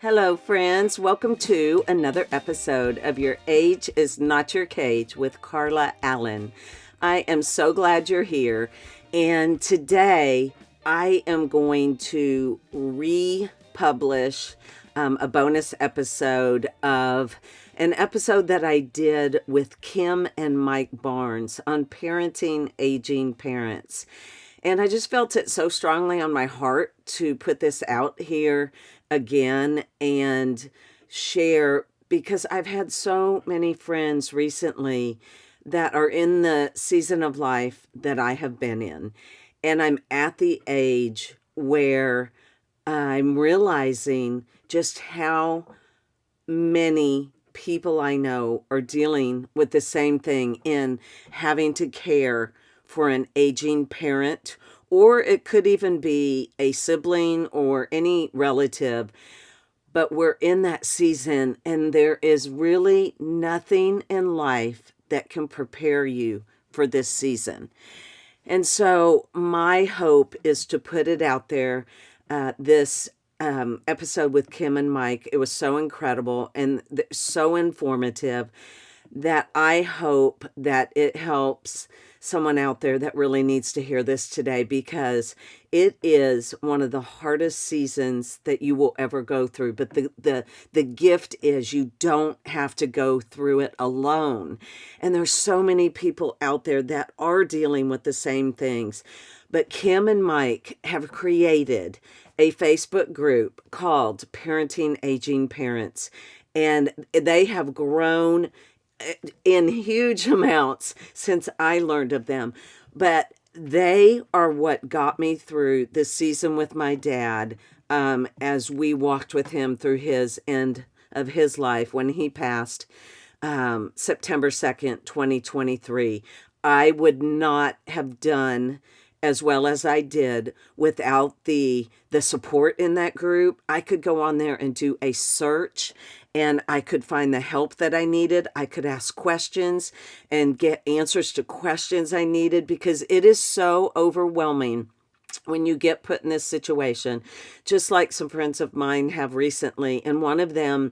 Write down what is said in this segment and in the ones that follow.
Hello, friends. Welcome to another episode of Your Age is Not Your Cage with Carla Allen. I am so glad you're here. And today I am going to republish a bonus episode of an episode that I did with Kim and Mike Barnes on parenting aging parents. And I just felt it so strongly on my heart to put this out here again and share, because I've had so many friends recently that are in the season of life that I have been in. And I'm at the age where I'm realizing just how many people I know are dealing with the same thing in having to care for an aging parent, or it could even be a sibling or any relative. But we're in that season, and there is really nothing in life that can prepare you for this season. And so my hope is to put it out there, this episode with Kim and Mike. It was so incredible and so informative that I hope that it helps someone out there that really needs to hear this today, because it is one of the hardest seasons that you will ever go through. But the gift is you don't have to go through it alone. And there's so many people out there that are dealing with the same things. But Kim and Mike have created a Facebook group called Parenting Aging Parents, and they have grown in huge amounts since I learned of them. But they are what got me through this season with my dad, as we walked with him through his end of his life when he passed September 2nd, 2023. I would not have done as well as I did without the support in that group. I could go on there and do a search, and I could find the help that I needed. I could ask questions and get answers to questions I needed, because it is so overwhelming when you get put in this situation, just like some friends of mine have recently. And one of them,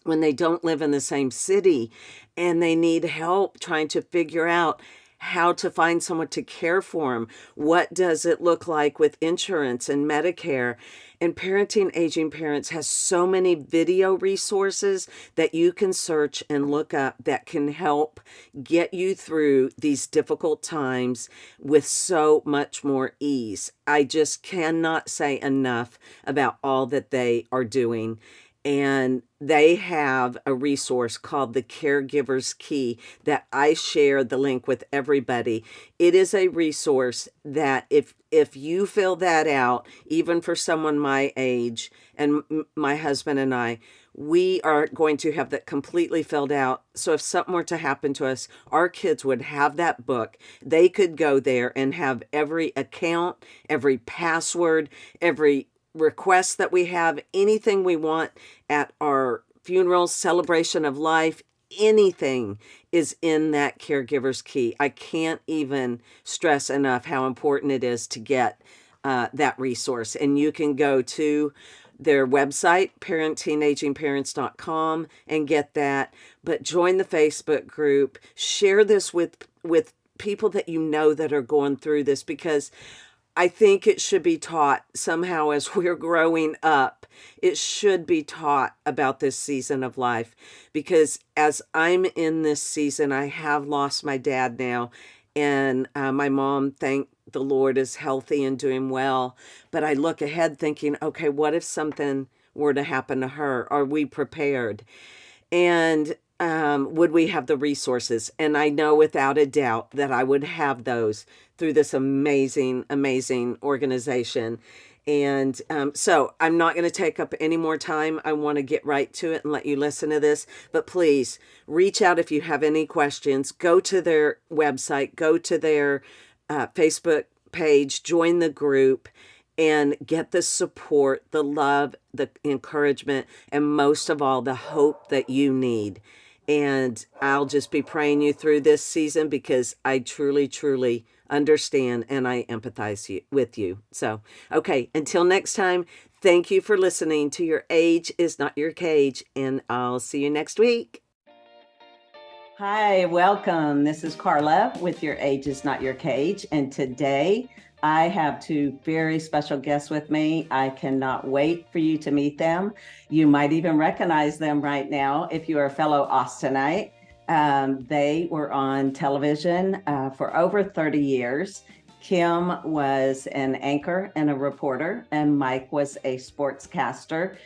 when they don't live in the same city and they need help trying to figure out how to find someone to care for them. What does it look like with insurance and Medicare? And Parenting Aging Parents has so many video resources that you can search and look up that can help get you through these difficult times with so much more ease. I just cannot say enough about all that they are doing. And they have a resource called the Caregiver's Key that I share the link with everybody. It is a resource that if you fill that out, even for someone my age, and my husband and I, we are going to have that completely filled out. So if something were to happen to us, our kids would have that book. They could go there and have every account, every password, every request that we have, anything we want at our funerals, celebration of life, anything is in that Caregiver's Key. I can't even stress enough how important it is to get that resource. And you can go to their website, parentingagingparents.com, and get that. But join the Facebook group, share this with people that you know that are going through this, because I think it should be taught somehow as we're growing up. It should be taught about this season of life, because as I'm in this season, I have lost my dad now, and my mom, thank the Lord, is healthy and doing well. But I look ahead thinking, okay, what if something were to happen to her? Are we prepared? And would we have the resources? And I know without a doubt that I would have those through this amazing, amazing organization. And so I'm not going to take up any more time. I want to get right to it and let you listen to this. But please reach out if you have any questions. Go to their website, go to their Facebook page, join the group, and get the support, the love, the encouragement, and most of all, the hope that you need. And I'll just be praying you through this season because I truly, truly understand and I empathize with you. So, okay, until next time, thank you for listening to Your Age is Not Your Cage, and I'll see you next week. Hi, welcome. This is Carla with Your Age is Not Your Cage. And today I have two very special guests with me. I cannot wait for you to meet them. You might even recognize them right now if you are a fellow Austinite. They were on television for over 30 years. Kim was an anchor and a reporter, and Mike was a sportscaster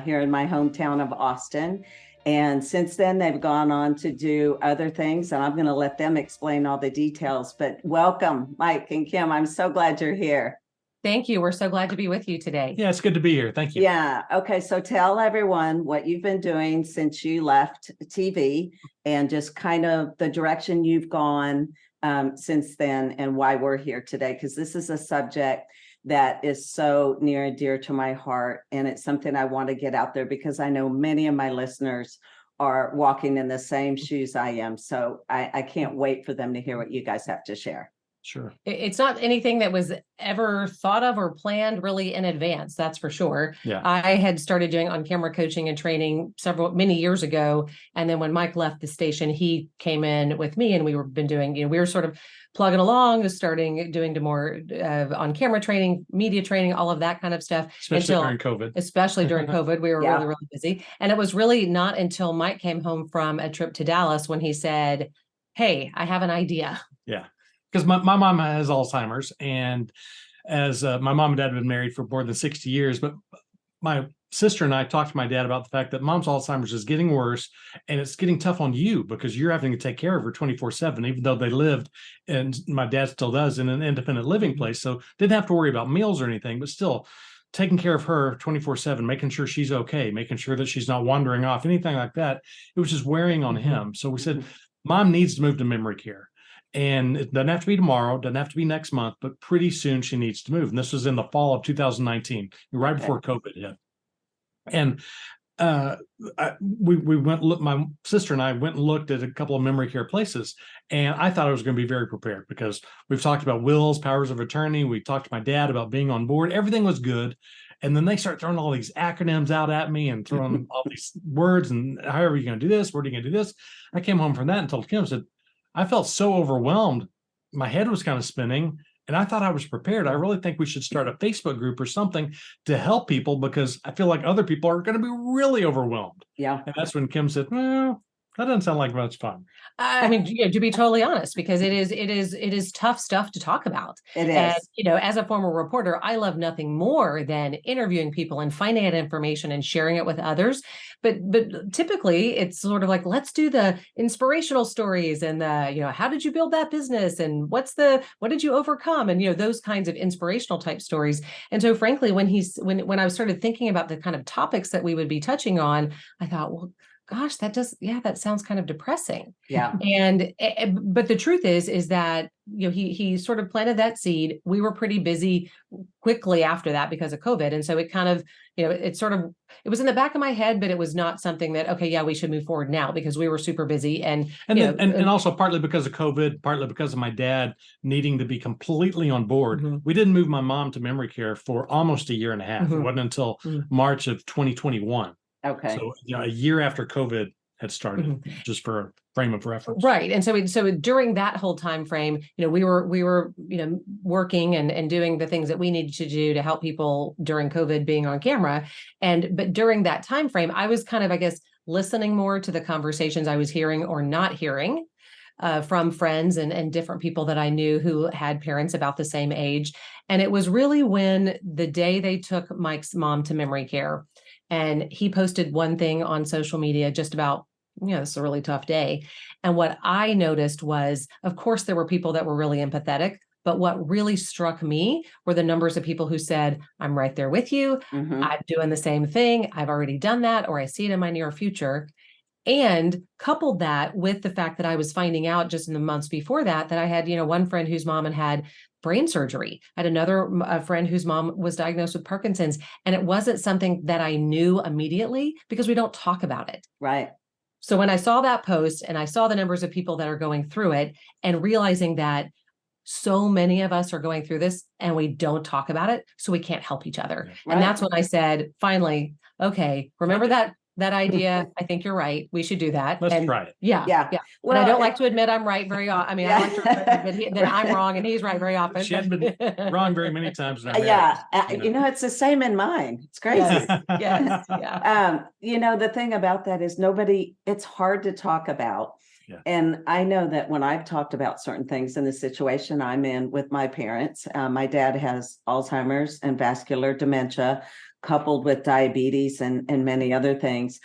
here in my hometown of Austin. And since then, they've gone on to do other things, and I'm going to let them explain all the details. But welcome, Mike and Kim. I'm so glad you're here. Thank you. We're so glad to be with you today. Yeah, it's good to be here. Thank you. Yeah. Okay. So tell everyone what you've been doing since you left TV and just kind of the direction you've gone since then and why we're here today, because this is a subject that is so near and dear to my heart. And it's something I want to get out there because I know many of my listeners are walking in the same shoes I am. So I can't wait for them to hear what you guys have to share. Sure. It's not anything that was ever thought of or planned really in advance, that's for sure. Yeah. I had started doing on-camera coaching and training many years ago. And then when Mike left the station, he came in with me and we were doing, we were sort of plugging along, starting doing more on-camera training, media training, all of that kind of stuff. Especially during COVID. Especially during COVID, we were Yeah. really, really busy. And it was really not until Mike came home from a trip to Dallas when he said, "Hey, I have an idea." Yeah. Because my mom has Alzheimer's, and as my mom and dad have been married for more than 60 years, but my sister and I talked to my dad about the fact that mom's Alzheimer's is getting worse, and it's getting tough on you because you're having to take care of her 24/7, even though they lived, and my dad still does, in an independent living place. So didn't have to worry about meals or anything, but still taking care of her 24/7, making sure she's okay, making sure that she's not wandering off, anything like that. It was just wearing on him. So we said, Mom needs to move to memory care. And it doesn't have to be tomorrow, doesn't have to be next month, but pretty soon she needs to move. And this was in the fall of 2019, right before COVID hit. And we went look. My sister and I went and looked at a couple of memory care places, and I thought I was going to be very prepared because we've talked about wills, powers of attorney. We talked to my dad about being on board. Everything was good. And then they start throwing all these acronyms out at me and throwing all these words and how are you going to do this? Where are you going to do this? I came home from that and told Kim, I said, I felt so overwhelmed. My head was kind of spinning, and I thought I was prepared. I really think we should start a Facebook group or something to help people because I feel like other people are going to be really overwhelmed. Yeah. And that's when Kim said, well, that doesn't sound like much fun. I mean, to be totally honest, because it is tough stuff to talk about. It is. And, as a former reporter, I love nothing more than interviewing people and finding out information and sharing it with others. But typically it's sort of like, let's do the inspirational stories and the, how did you build that business? And what did you overcome? And, those kinds of inspirational type stories. And so frankly, when I started thinking about the kind of topics that we would be touching on, I thought, well, gosh, that sounds kind of depressing. Yeah. But the truth is that, he sort of planted that seed. We were pretty busy quickly after that because of COVID. And so it kind of, it was in the back of my head, but it was not something that, okay, yeah, we should move forward now because we were super busy. And also partly because of COVID, partly because of my dad needing to be completely on board. Mm-hmm. We didn't move my mom to memory care for almost a year and a half. Mm-hmm. It wasn't until March of 2021. Okay. So, a year after COVID had started, just for a frame of reference. Right. And so during that whole time frame, we were working and doing the things that we needed to do to help people during COVID being on camera. But during that time frame, I was kind of, I guess, listening more to the conversations I was hearing or not hearing from friends and different people that I knew who had parents about the same age. And it was really when the day they took Mike's mom to memory care, and he posted one thing on social media just about, this is a really tough day. And what I noticed was, of course, there were people that were really empathetic, but what really struck me were the numbers of people who said, I'm right there with you. Mm-hmm. I'm doing the same thing. I've already done that, or I see it in my near future. And coupled that with the fact that I was finding out just in the months before that I had, one friend whose mom had brain surgery. I had another friend whose mom was diagnosed with Parkinson's, and it wasn't something that I knew immediately because we don't talk about it. Right. So when I saw that post and I saw the numbers of people that are going through it and realizing that so many of us are going through this and we don't talk about it, so we can't help each other. Right. And that's when I said, finally, okay, remember that idea. I think you're right. We should do that. Let's and try it. Yeah. Yeah. Yeah. Well, and I don't like to admit I'm right very often. I mean, I like to admit that I'm wrong and he's right very often. She hadn't been wrong very many times in our marriage. Yeah. You know, it's the same in mine. It's crazy. Yes. Yeah. You know, the thing about that is it's hard to talk about. Yeah. And I know that when I've talked about certain things in the situation I'm in with my parents, my dad has Alzheimer's and vascular dementia, coupled with diabetes and many other things.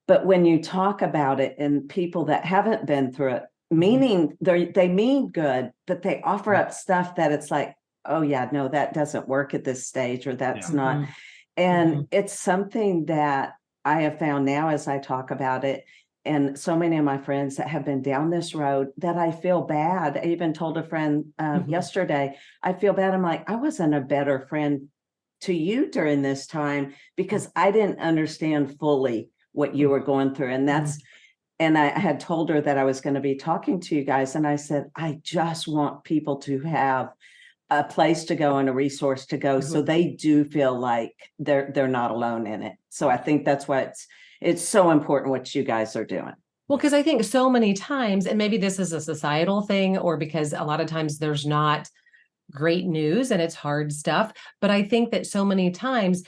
But when you talk about it and people that haven't been through it, meaning they mean good, but they offer up stuff that it's like, oh yeah, no, that doesn't work at this stage, or that's not. And it's something that I have found now as I talk about it. And so many of my friends that have been down this road that I feel bad. I even told a friend yesterday, I feel bad. I'm like, I wasn't a better friend to you during this time because I didn't understand fully what you were going through. And and I had told her that I was going to be talking to you guys. And I said, I just want people to have a place to go and a resource to go so they do feel like they're not alone in it. So I think that's why it's so important what you guys are doing. Well, because I think so many times, and maybe this is a societal thing, or because a lot of times there's not great news and it's hard stuff. But I think that so many times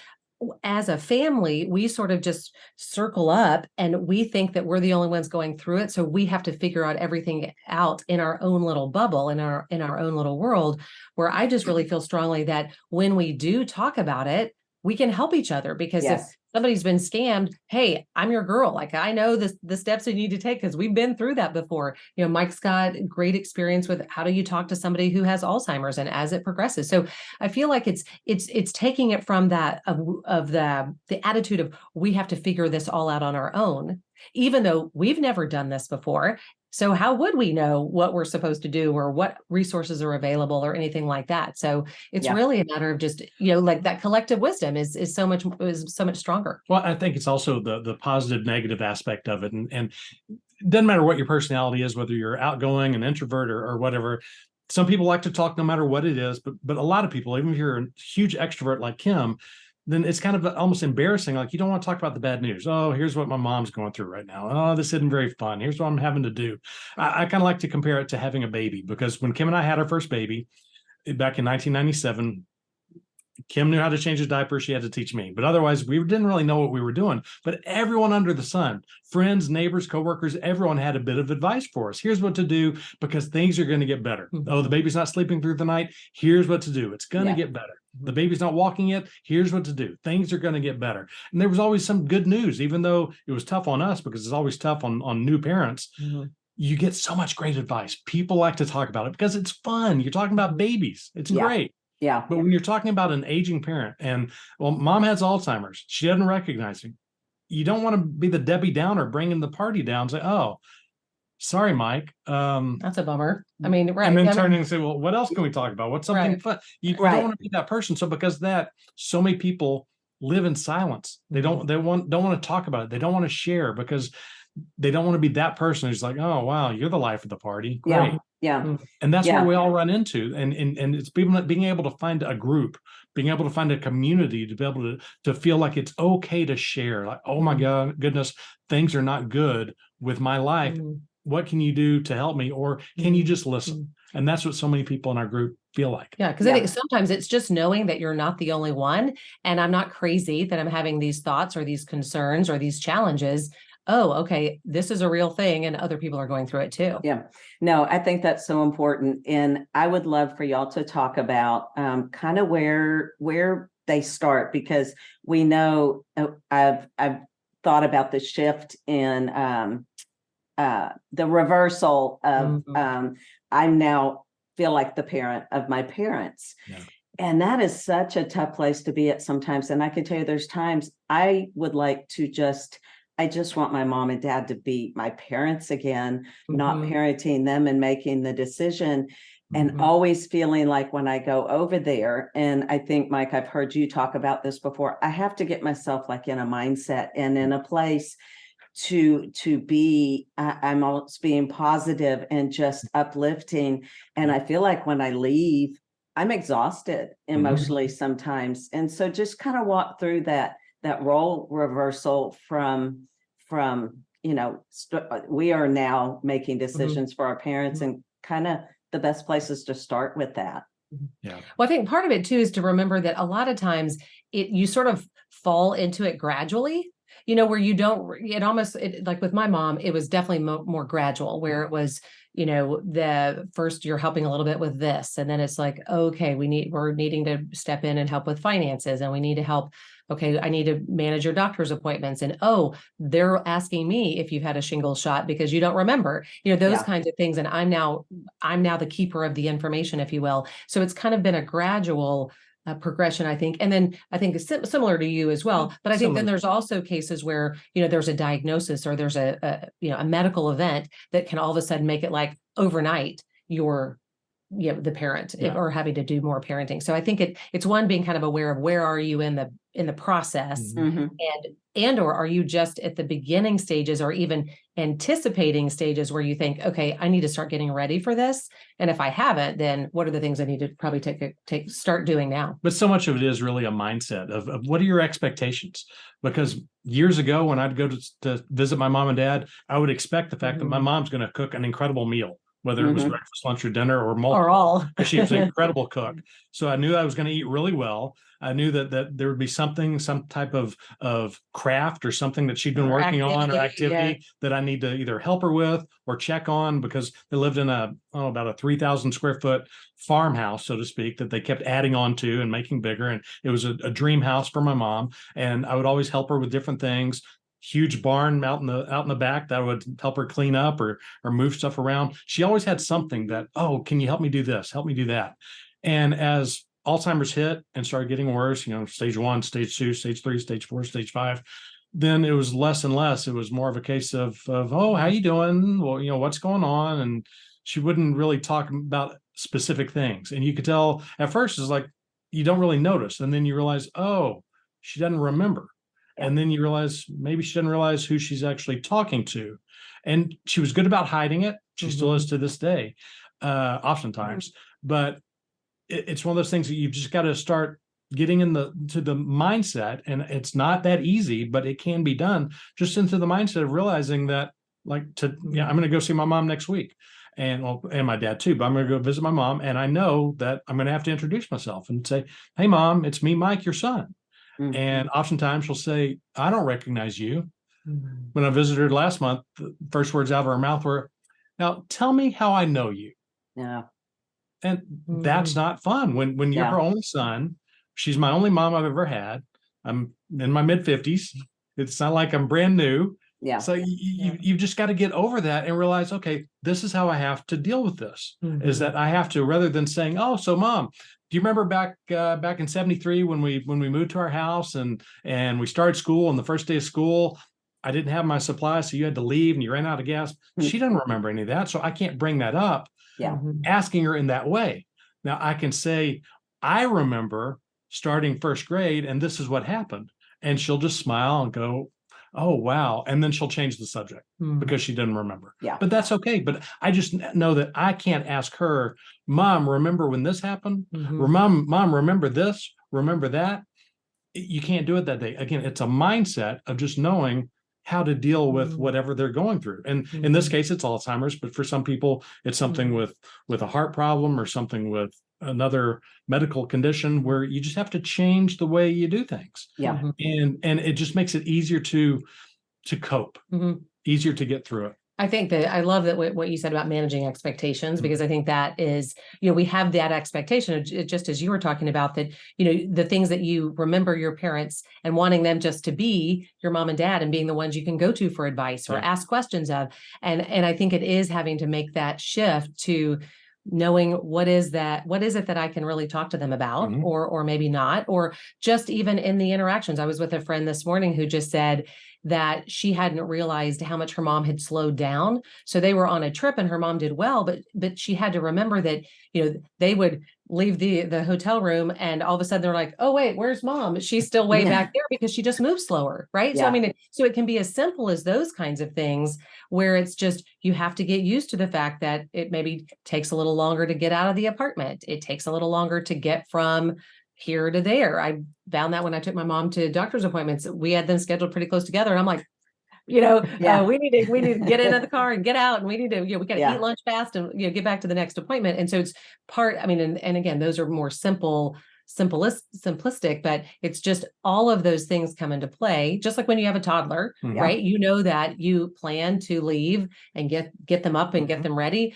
as a family, we sort of just circle up and we think that we're the only ones going through it. So we have to figure out everything out in our own little bubble, in our own little world, where I just really feel strongly that when we do talk about it, we can help each other. Because if somebody's been scammed, hey, I'm your girl. Like, I know the steps you need to take because we've been through that before. You know, Mike's got great experience with how do you talk to somebody who has Alzheimer's and as it progresses. So I feel like it's taking it from that of the attitude of we have to figure this all out on our own, even though we've never done this before. So how would we know what we're supposed to do or what resources are available or anything like that? So it's really a matter of just, you know, like that collective wisdom is so much stronger. Well, I think it's also the positive, negative aspect of it. And it doesn't matter what your personality is, whether you're outgoing, an introvert or whatever. Some people like to talk no matter what it is, but a lot of people, even if you're a huge extrovert like Kim, then it's kind of almost embarrassing. Like, you don't want to talk about the bad news. Oh, here's what my mom's going through right now. Oh, this isn't very fun. Here's what I'm having to do. I kind of like to compare it to having a baby, because when Kim and I had our first baby back in 1997, Kim knew how to change a diaper. She had to teach me, but otherwise we didn't really know what we were doing. But everyone under the sun, friends, neighbors, coworkers, everyone had a bit of advice for us. Here's what to do because things are going to get better. Oh, the baby's not sleeping through the night. Here's what to do. It's going to get better. The baby's not walking yet. Here's what to do. Things are going to get better. And there was always some good news, even though it was tough on us, because it's always tough on new parents. You get so much great advice. People like to talk about it because it's fun. You're talking about babies. It's great. Yeah. But when you're talking about an aging parent and, well, mom has Alzheimer's, she doesn't recognize him. You don't want to be the Debbie Downer bringing the party down and say, oh, sorry, Mike. That's a bummer. I mean, right. And then turn and say, well, what else can we talk about? What's something fun? You don't want to be that person. So because of that, so many people live in silence. They don't want to talk about it. They don't want to share because they don't want to be that person who's like, oh, wow, you're the life of the party. Great. Yeah. And that's what we all run into. And it's people being able to find a group, being able to find a community, to be able to feel like it's okay to share. Like, oh my goodness, things are not good with my life. What can you do to help me? Or can you just listen? And that's what so many people in our group feel like. Yeah, because I think sometimes it's just knowing that you're not the only one. And I'm not crazy that I'm having these thoughts or these concerns or these challenges. Oh, okay, this is a real thing and other people are going through it too. Yeah, no, I think that's so important. And I would love for y'all to talk about kind of where they start, because we know I've thought about the shift in the reversal of I now feel like the parent of my parents. And that is such a tough place to be at sometimes. And I can tell you there's times I would like to I just want my mom and dad to be my parents again, not parenting them and making the decision, and always feeling like when I go over there, and I think, Mike, I've heard you talk about this before, I have to get myself like in a mindset and in a place to be, I'm almost being positive and just uplifting. And I feel like when I leave, I'm exhausted emotionally sometimes. And so just kind of walk through that role reversal from, we are now making decisions for our parents, and kind of the best places to start with that. Yeah. Well, I think part of it too is to remember that a lot of times you sort of fall into it gradually, where you don't, like with my mom, it was definitely more gradual, where it was, the first you're helping a little bit with this. And then it's like, okay, we're needing to step in and help with finances, and we need to help. Okay, I need to manage your doctor's appointments. And they're asking me if you've had a shingles shot because you don't remember, those kinds of things. And I'm now the keeper of the information, if you will. So it's kind of been a gradual progression, I think. And then I think it's similar to you as well. But I think then there's also cases where, there's a diagnosis, or there's a medical event that can all of a sudden make it like overnight you're the parent or having to do more parenting. So I think it's one, being kind of aware of where are you in the process, and or are you just at the beginning stages, or even anticipating stages where you think, okay, I need to start getting ready for this. And if I haven't, then what are the things I need to probably start doing now? But so much of it is really a mindset of what are your expectations? Because years ago, when I'd go to visit my mom and dad, I would expect the fact that my mom's going to cook an incredible meal, whether it was breakfast, lunch, or dinner, or multiple. Or all. She was an incredible cook. So I knew I was going to eat really well. I knew that there would be some type of craft or something that she'd been working on, or activity that I need to either help her with or check on, because they lived in about a 3,000 square foot farmhouse, so to speak, that they kept adding on to and making bigger. And it was a dream house for my mom. And I would always help her with different things. Huge barn out in the back that I would help her clean up or move stuff around. She always had something that, can you help me do this? Help me do that. And as Alzheimer's hit and started getting worse, stage 1, stage 2, stage 3, stage 4, stage 5, then it was less and less. It was more of a case of how you doing? Well, what's going on? And she wouldn't really talk about specific things. And you could tell at first it's like, you don't really notice. And then you realize, she doesn't remember. And then you realize maybe she doesn't realize who she's actually talking to. And she was good about hiding it. She still is to this day, oftentimes. But it's one of those things that you've just got to start getting to the mindset. And it's not that easy, but it can be done, just into the mindset of realizing that, I'm going to go see my mom next week. And my dad too, but I'm going to go visit my mom. And I know that I'm going to have to introduce myself and say, hey, Mom, it's me, Mike, your son. And oftentimes she'll say, I don't recognize you. When I visited her last month, the first words out of her mouth were, now tell me how I know you. Yeah. And that's not fun. When you're her only son, she's my only mom I've ever had. I'm in my mid-50s. It's not like I'm brand new. Yeah. So you've just got to get over that and realize, okay, this is how I have to deal with this, is that I have to, rather than saying, so Mom, do you remember back in 73 when we moved to our house and we started school, and the first day of school, I didn't have my supplies, so you had to leave and you ran out of gas. She doesn't remember any of that. So I can't bring that up, asking her in that way. Now I can say, I remember starting first grade and this is what happened. And she'll just smile and go, oh, wow. And then she'll change the subject because she didn't remember. Yeah. But that's okay. But I just know that I can't ask her, Mom, remember when this happened? Mom, remember this? Remember that? You can't do it that day. Again, it's a mindset of just knowing how to deal with whatever they're going through. And in this case, it's Alzheimer's, but for some people, it's something with a heart problem or something with another medical condition where you just have to change the way you do things. Yeah. And it just makes it easier to cope, easier to get through it. I think that I love that what you said about managing expectations, because I think that is, we have that expectation, just as you were talking about, that, the things that you remember your parents and wanting them just to be your mom and dad and being the ones you can go to for advice or ask questions of. And I think it is having to make that shift to knowing what is it that I can really talk to them about, or maybe not, or just even in the interactions. I was with a friend this morning who just said that she hadn't realized how much her mom had slowed down. So they were on a trip and her mom did well, but she had to remember that, they would, leave the hotel room, and all of a sudden they're like, oh wait, where's mom? She's still way back there because she just moves slower, right? So I mean, so it can be as simple as those kinds of things, where it's just, you have to get used to the fact that it maybe takes a little longer to get out of the apartment. It takes a little longer to get from here to there. I found that when I took my mom to doctor's appointments, we had them scheduled pretty close together. And I'm like, we need to get into the car and get out, and we need to, we got to eat lunch fast and, get back to the next appointment. And so it's I mean, and again, those are more simplistic, but it's just all of those things come into play. Just like when you have a toddler, right? You know that you plan to leave and get them up and get them ready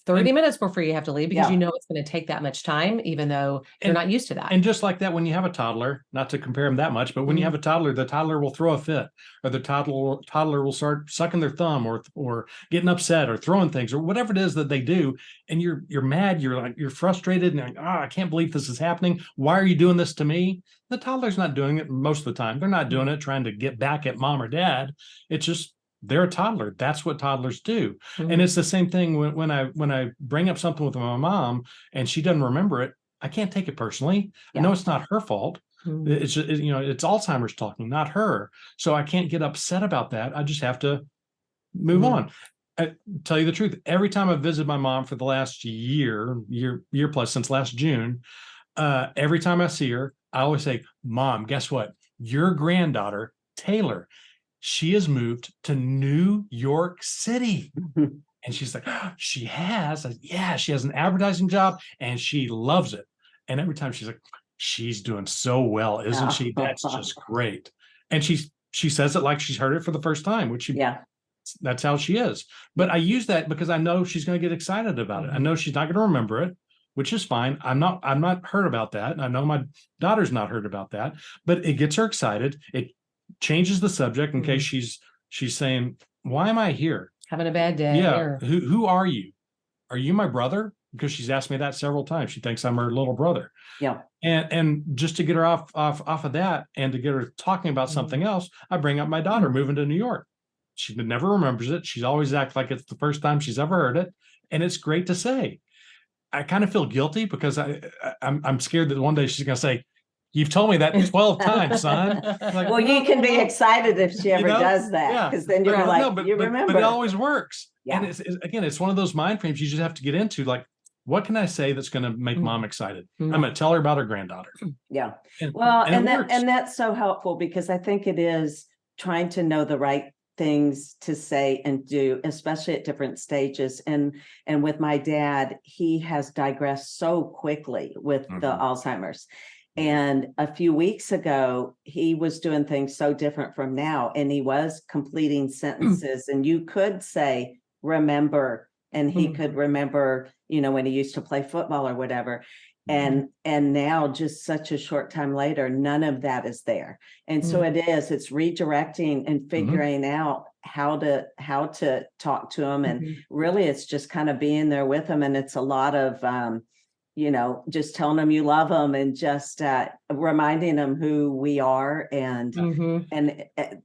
30 minutes before you have to leave, because you know it's going to take that much time, even though you're not used to that. And just like that, when you have a toddler, not to compare them that much, but when you have a toddler, the toddler will throw a fit, or the toddler will start sucking their thumb, or getting upset, or throwing things, or whatever it is that they do. And you're mad, you're frustrated, and you're like, I can't believe this is happening. Why are you doing this to me? The toddler's not doing it most of the time. They're not doing it trying to get back at mom or dad. It's just, they're a toddler. That's what toddlers do. And it's the same thing when I bring up something with my mom and she doesn't remember it. I can't take it personally. I know it's not her fault. It's just, it's Alzheimer's talking, not her. So I can't get upset about that. I just have to move on. I tell you the truth. Every time I visit my mom for the last year plus, since last June, every time I see her, I always say, Mom, guess what? Your granddaughter, Taylor, she has moved to New York City. And she's like, she has? Yeah, she has an advertising job and she loves it. And every time she's like, she's doing so well, isn't she? That's just great. And she says it like she's heard it for the first time, which that's how she is. But I use that because I know she's going to get excited about it. I know she's not going to remember it, which is fine. I'm not hurt about that. I know my daughter's not hurt about that, but it gets her excited. It changes the subject in case she's saying, why am I here? Having a bad day. Yeah. Who are you? Are you my brother? Because she's asked me that several times. She thinks I'm her little brother. Yeah. And just to get her off of that, and to get her talking about something else, I bring up my daughter moving to New York. She never remembers it. She's always acts like it's the first time she's ever heard it. And it's great to say. I kind of feel guilty because I'm scared that one day she's going to say, you've told me that 12 times, son. Like, well, you can be excited if she ever does that, because then you're like, you remember. But it always works. Yeah. And it's one of those mind frames you just have to get into. Like, what can I say that's going to make mom excited? I'm going to tell her about her granddaughter. Yeah. And that's so helpful, because I think it is trying to know the right things to say and do, especially at different stages. And with my dad, he has digressed so quickly with the Alzheimer's. And a few weeks ago, he was doing things so different from now, and he was completing sentences, and you could say, remember, and he could remember, when he used to play football or whatever. And now, just such a short time later, none of that is there. And so it's redirecting and figuring out how to talk to him. And really, it's just kind of being there with him. And it's a lot of, just telling them you love them, and just reminding them who we are. And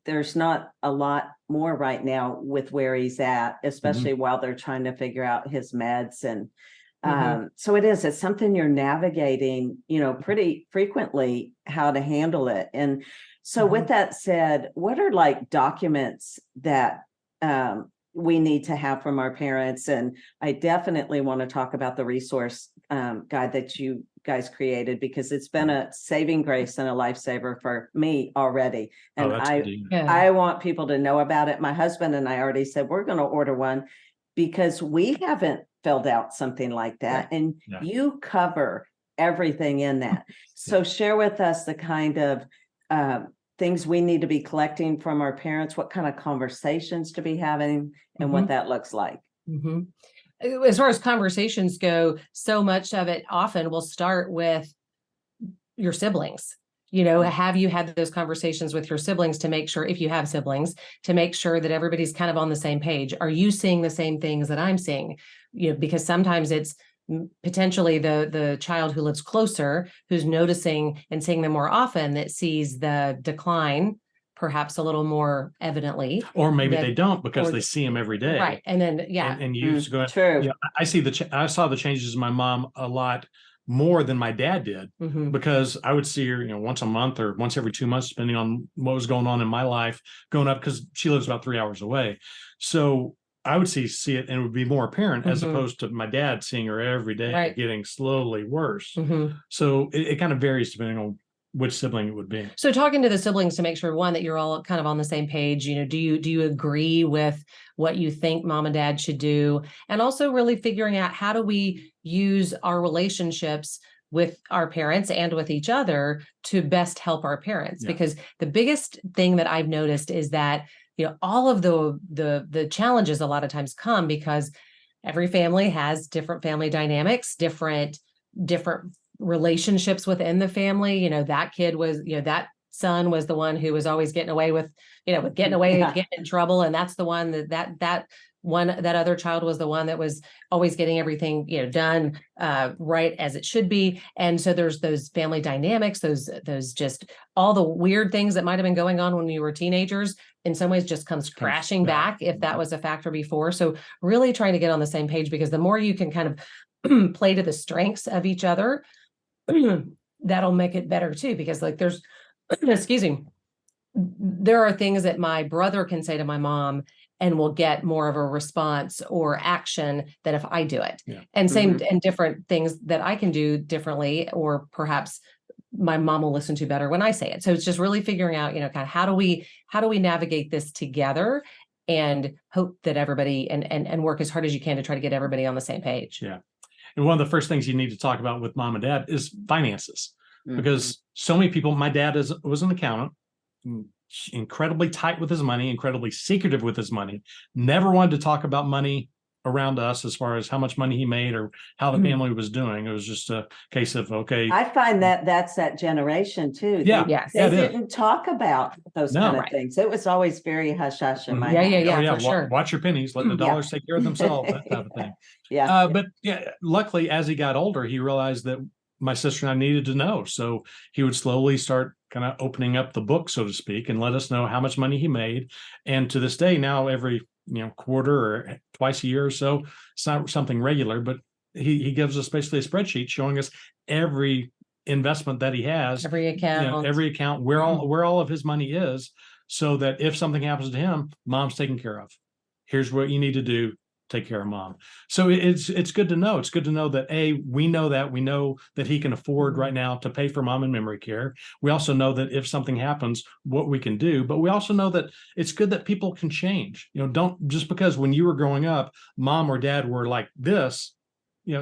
there's not a lot more right now with where he's at, especially while they're trying to figure out his meds. And so it's something you're navigating, pretty frequently, how to handle it. And so with that said, what are like documents that we need to have from our parents? And I definitely want to talk about the resource guide that you guys created, because it's been a saving grace and a lifesaver for me already. And I want people to know about it. My husband and I already said we're going to order one, because we haven't filled out something like that. And you cover everything in that. So share with us the kind of things we need to be collecting from our parents, what kind of conversations to be having, and what that looks like. As far as conversations go, so much of it often will start with your siblings. Have you had those conversations with your siblings to make sure, if you have siblings, to make sure that everybody's kind of on the same page? Are you seeing the same things that I'm seeing? Because sometimes it's potentially the child who lives closer, who's noticing and seeing them more often, that sees the decline perhaps a little more evidently. Or maybe they don't, because they see him every day. Right. And then, and you going, true. I saw the changes in my mom a lot more than my dad did, Mhm. because I would see her, once a month or once every 2 months, depending on what was going on in my life going up, because she lives about 3 hours away. So I would see it, and it would be more apparent, as Mhm. opposed to my dad seeing her every day, Right. getting slowly worse. Mhm. So it kind of varies depending on which sibling it would be. So talking to the siblings to make sure, one, that you're all kind of on the same page, do you agree with what you think mom and dad should do? And also really figuring out, how do we use our relationships with our parents and with each other to best help our parents? Yeah. Because the biggest thing that I've noticed is that, all of the challenges a lot of times come because every family has different family dynamics, different relationships within the family. That kid was, that son was the one who was always getting away with, with getting away, Yeah. getting in trouble. And that's the one that other child was the one that was always getting everything, done right as it should be. And so there's those family dynamics, those just all the weird things that might have been going on when we were teenagers, in some ways just comes crashing back if that was a factor before. So really trying to get on the same page, because the more you can kind of play to the strengths of each other, that'll make it better too. Because like there's, excuse me, there are things that my brother can say to my mom and will get more of a response or action than if I do it. Yeah. And same and different things that I can do differently, or perhaps my mom will listen to better when I say it. So it's just really figuring out, kind of how do we navigate this together, and hope that everybody and work as hard as you can to try to get everybody on the same page. Yeah. And one of the first things you need to talk about with mom and dad is finances, because so many people, my dad was an accountant, incredibly tight with his money, incredibly secretive with his money, never wanted to talk about money around us as far as how much money he made or how the family was doing. It was just a case of, okay. I find that that's that generation too. Yeah. Yes. They didn't talk about those kind of things. It was always very hush hush in my house. Yeah, for sure. Watch your pennies, let the dollars take care of themselves, that type of thing. Yeah. But yeah, luckily, as he got older, he realized that my sister and I needed to know. So he would slowly start kind of opening up the book, so to speak, and let us know how much money he made. And to this day, now every quarter or twice a year or so, it's not something regular, but he gives us basically a spreadsheet showing us every investment that he has, every account, where all of his money is, so that if something happens to him, mom's taken care of. Here's what you need to do. Take care of mom. So it's good to know. It's good to know that we know that he can afford right now to pay for mom and memory care. We also know that if something happens, what we can do. But we also know that it's good that people can change. Don't just because when you were growing up, mom or dad were like this.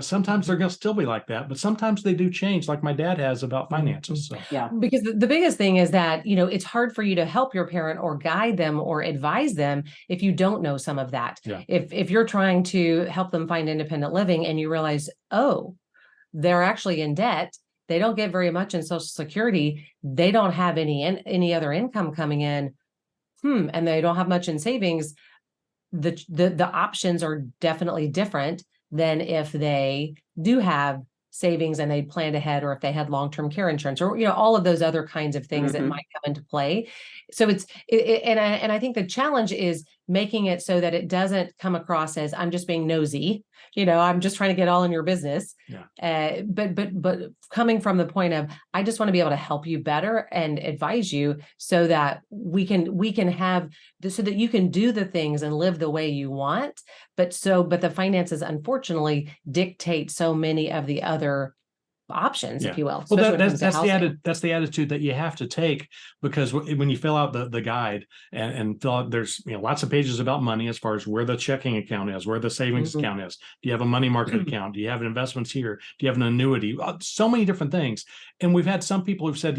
Sometimes they're going to still be like that, but sometimes they do change, like my dad has about finances. So. Yeah. Because the biggest thing is that, it's hard for you to help your parent or guide them or advise them if you don't know some of that. Yeah. If you're trying to help them find independent living and you realize, oh, they're actually in debt, they don't get very much in Social Security, they don't have any other income coming in, and they don't have much in savings, the options are definitely different than if they do have savings and they planned ahead, or if they had long-term care insurance, or all of those other kinds of things that might come into play. So and I think the challenge is making it so that it doesn't come across as, I'm just being nosy, I'm just trying to get all in your business. Yeah. But coming from the point of, I just want to be able to help you better and advise you so that we can have so that you can do the things and live the way you want. But the finances, unfortunately, dictate so many of the other options, if you will. Well, that's the attitude that you have to take, because when you fill out the guide and fill out, there's lots of pages about money, as far as where the checking account is, where the savings account is. Do you have a money market account? Do you have investments here? Do you have an annuity? So many different things. And we've had some people who've said,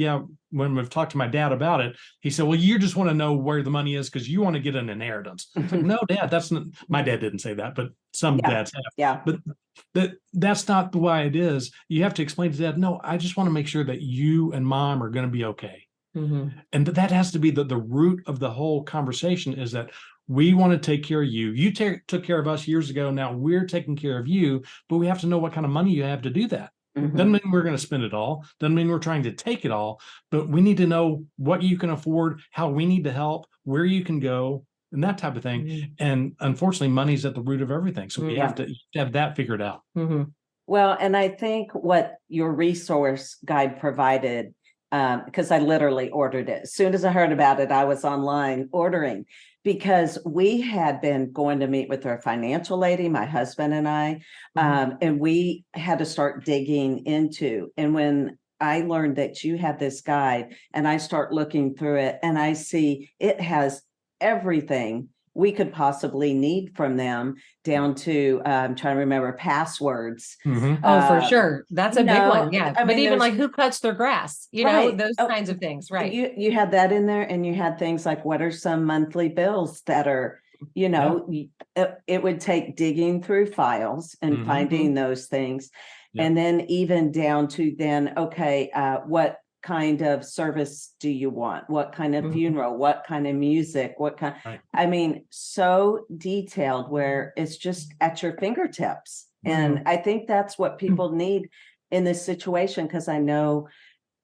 when we've talked to my dad about it, he said, well, you just want to know where the money is because you want to get an inheritance. It's like, no, Dad, that's not, my dad didn't say that, but some dads have. Yeah. But that's not the way it is. You have to explain to dad, no, I just want to make sure that you and mom are going to be okay. And that has to be the root of the whole conversation, is that we want to take care of you. You took care of us years ago. Now we're taking care of you, but we have to know what kind of money you have to do that. Doesn't mean we're going to spend it all. Doesn't mean we're trying to take it all, but we need to know what you can afford, how we need to help, where you can go, and that type of thing. And unfortunately, money's at the root of everything. So you have to have that figured out. Well, and I think what your resource guide provided, because I literally ordered it. As soon as I heard about it, I was online ordering because we had been going to meet with our financial lady, my husband and I, and we had to start digging into. And when I learned that you had this guide and I start looking through it and I see it has everything we could possibly need from them, down to I'm trying to remember passwords. Oh, for sure. That's a big one. Yeah. I But mean, even like who cuts their grass, you know, right. those Oh, kinds of things. Right. You had that in there, and you had things like what are some monthly bills that are, it would take digging through files and finding those things. And then even down to then, okay, what kind of service do you want? What kind of funeral? What kind of music? What kind? Right. I mean, so detailed where it's just at your fingertips. And I think that's what people need in this situation, because I know